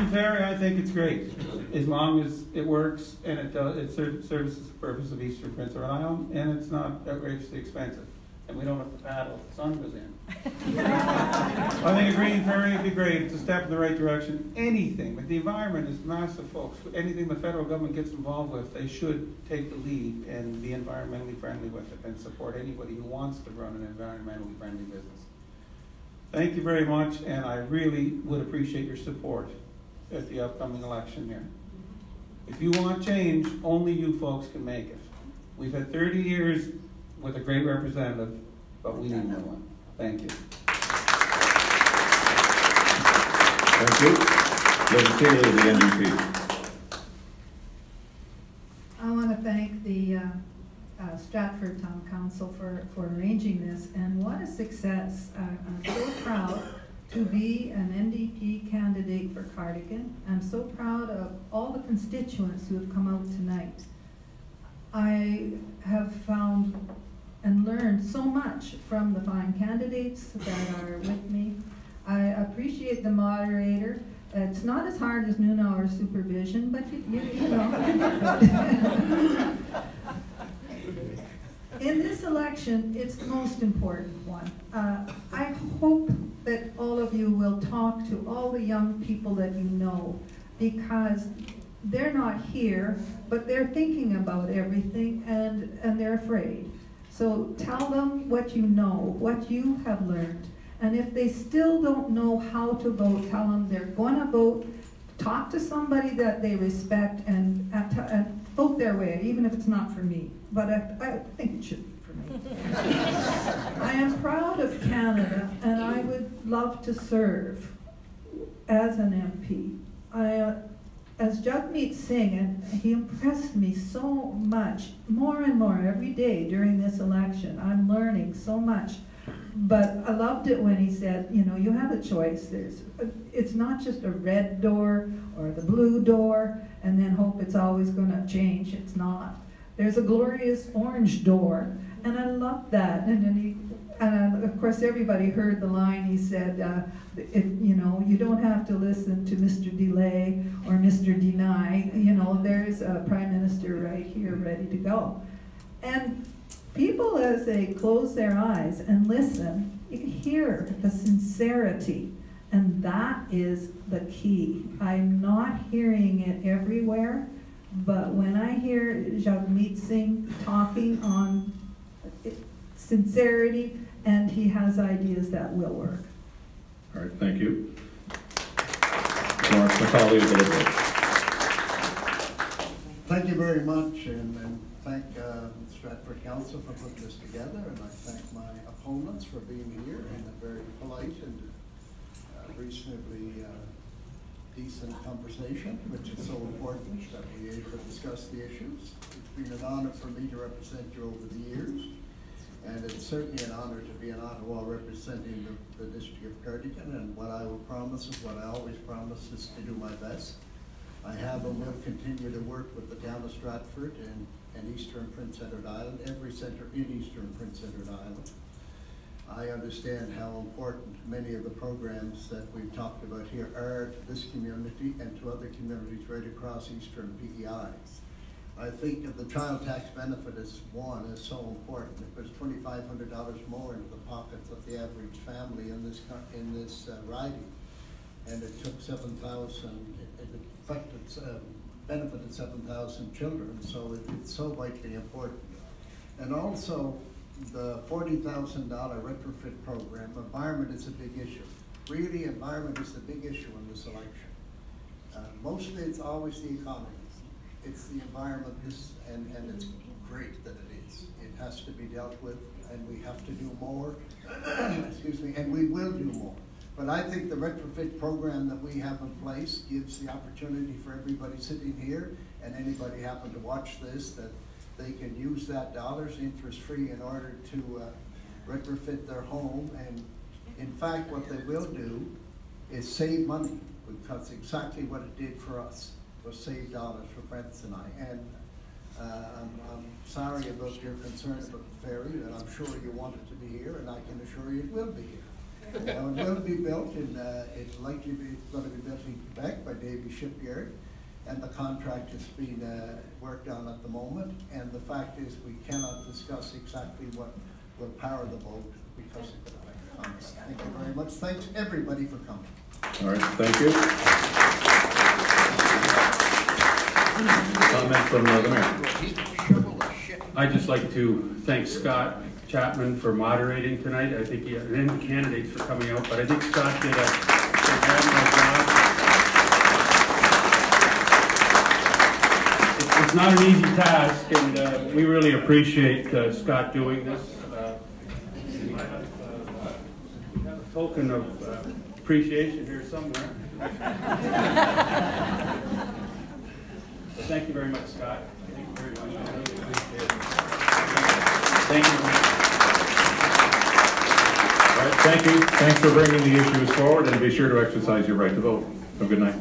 Ferry, I think it's great, as long as it works and it serves the purpose of Eastern Prince of Rhode Island, and it's not outrageously expensive, and we don't have to paddle if the sun goes in. I think a green ferry would be great. It's a step in the right direction. Anything, but the environment is massive, folks. Anything the federal government gets involved with, they should take the lead and be environmentally friendly with it and support anybody who wants to run an environmentally friendly business. Thank you very much, and I really would appreciate your support at the upcoming election here. If you want change, only you folks can make it. We've had 30 years with a great representative, but we need no one. Thank you. Thank you. Lynn Keeley of the NDP. I want to thank the Stratford Town Council for arranging this, and what a success. I'm so proud to be an NDP candidate for Cardigan. I'm so proud of all the constituents who have come out tonight. I have found and learned so much from the fine candidates that are with me. I appreciate the moderator. It's not as hard as noon hour supervision, but you know. In this election, it's the most important one. I hope that all of you will talk to all the young people that you know, because they're not here, but they're thinking about everything and they're afraid. So tell them what you know, what you have learned. And if they still don't know how to vote, tell them they're going to vote. Talk to somebody that they respect and vote their way, even if it's not for me. But I think it should be for me. I am proud of Canada, and I would love to serve as an MP. As Jagmeet Singh, and he impressed me so much, more and more every day during this election. I'm learning so much. But I loved it when he said, you know, you have a choice. It's not just a red door or the blue door and then hope it's always going to change. It's not. There's a glorious orange door, and I loved that. And then of course, everybody heard the line he said, you know, you don't have to listen to Mr. Delay or Mr. Deny. You know, there's a Prime Minister right here ready to go. And people, as they close their eyes and listen, you can hear the sincerity, and that is the key. I'm not hearing it everywhere, but when I hear Jagmeet Singh talking on sincerity, and he has ideas that will work. All right, thank you. Lawrence McCauley of the Liberals. Thank you very much, and thank Stratford Council for putting this together, and I thank my opponents for being here in a very polite and reasonably decent conversation, which is so important that we're able to discuss the issues. It's been an honor for me to represent you over the years, and it's certainly an honor to be in Ottawa representing the district of Cardigan, and what I will promise is what I always promise is to do my best. I have and will continue to work with the town of Stratford and Eastern Prince Edward Island, every centre in Eastern Prince Edward Island. I understand how important many of the programs that we've talked about here are to this community and to other communities right across Eastern PEI. I think that the child tax benefit is so important. It puts $2,500 more into the pockets of the average family in this riding, and it took 7,000. It affected benefited 7,000 children, so it's so vitally important. And also, the $40,000 retrofit program. Environment is a big issue. Really, environment is the big issue in this election. Mostly, it's always the economy. It's the environment, and it's great that it is. It has to be dealt with, and we have to do more. Excuse me, and we will do more. But I think the retrofit program that we have in place gives the opportunity for everybody sitting here and anybody happen to watch this that they can use that dollars interest-free in order to retrofit their home, and in fact what they will do is save money, because exactly what it did for us was save dollars for Francis and I. And I'm sorry about your concern about the ferry, and I'm sure you want it to be here, and I can assure you it will be here. Now, it will be built, and it's likely going to be built in Quebec by Davy Shipyard, and the contract is being worked on at the moment. And the fact is, we cannot discuss exactly what will power the boat because it could affect Congress. Thank you very much. Thanks everybody for coming. All right, thank you. Comment from the mayor. I'd just like to thank Scott Chapman for moderating tonight. I think and the candidates for coming out, but I think Scott did a phenomenal job. It's not an easy task, and we really appreciate Scott doing this. We have a token of appreciation here somewhere. So thank you very much, Scott. Thank you very much. I really appreciate it. Thank you. All right, thank you. Thanks for bringing the issues forward, and be sure to exercise your right to vote. Have a good night.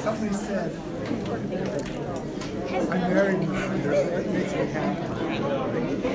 Somebody said, I'm married, what makes me happy?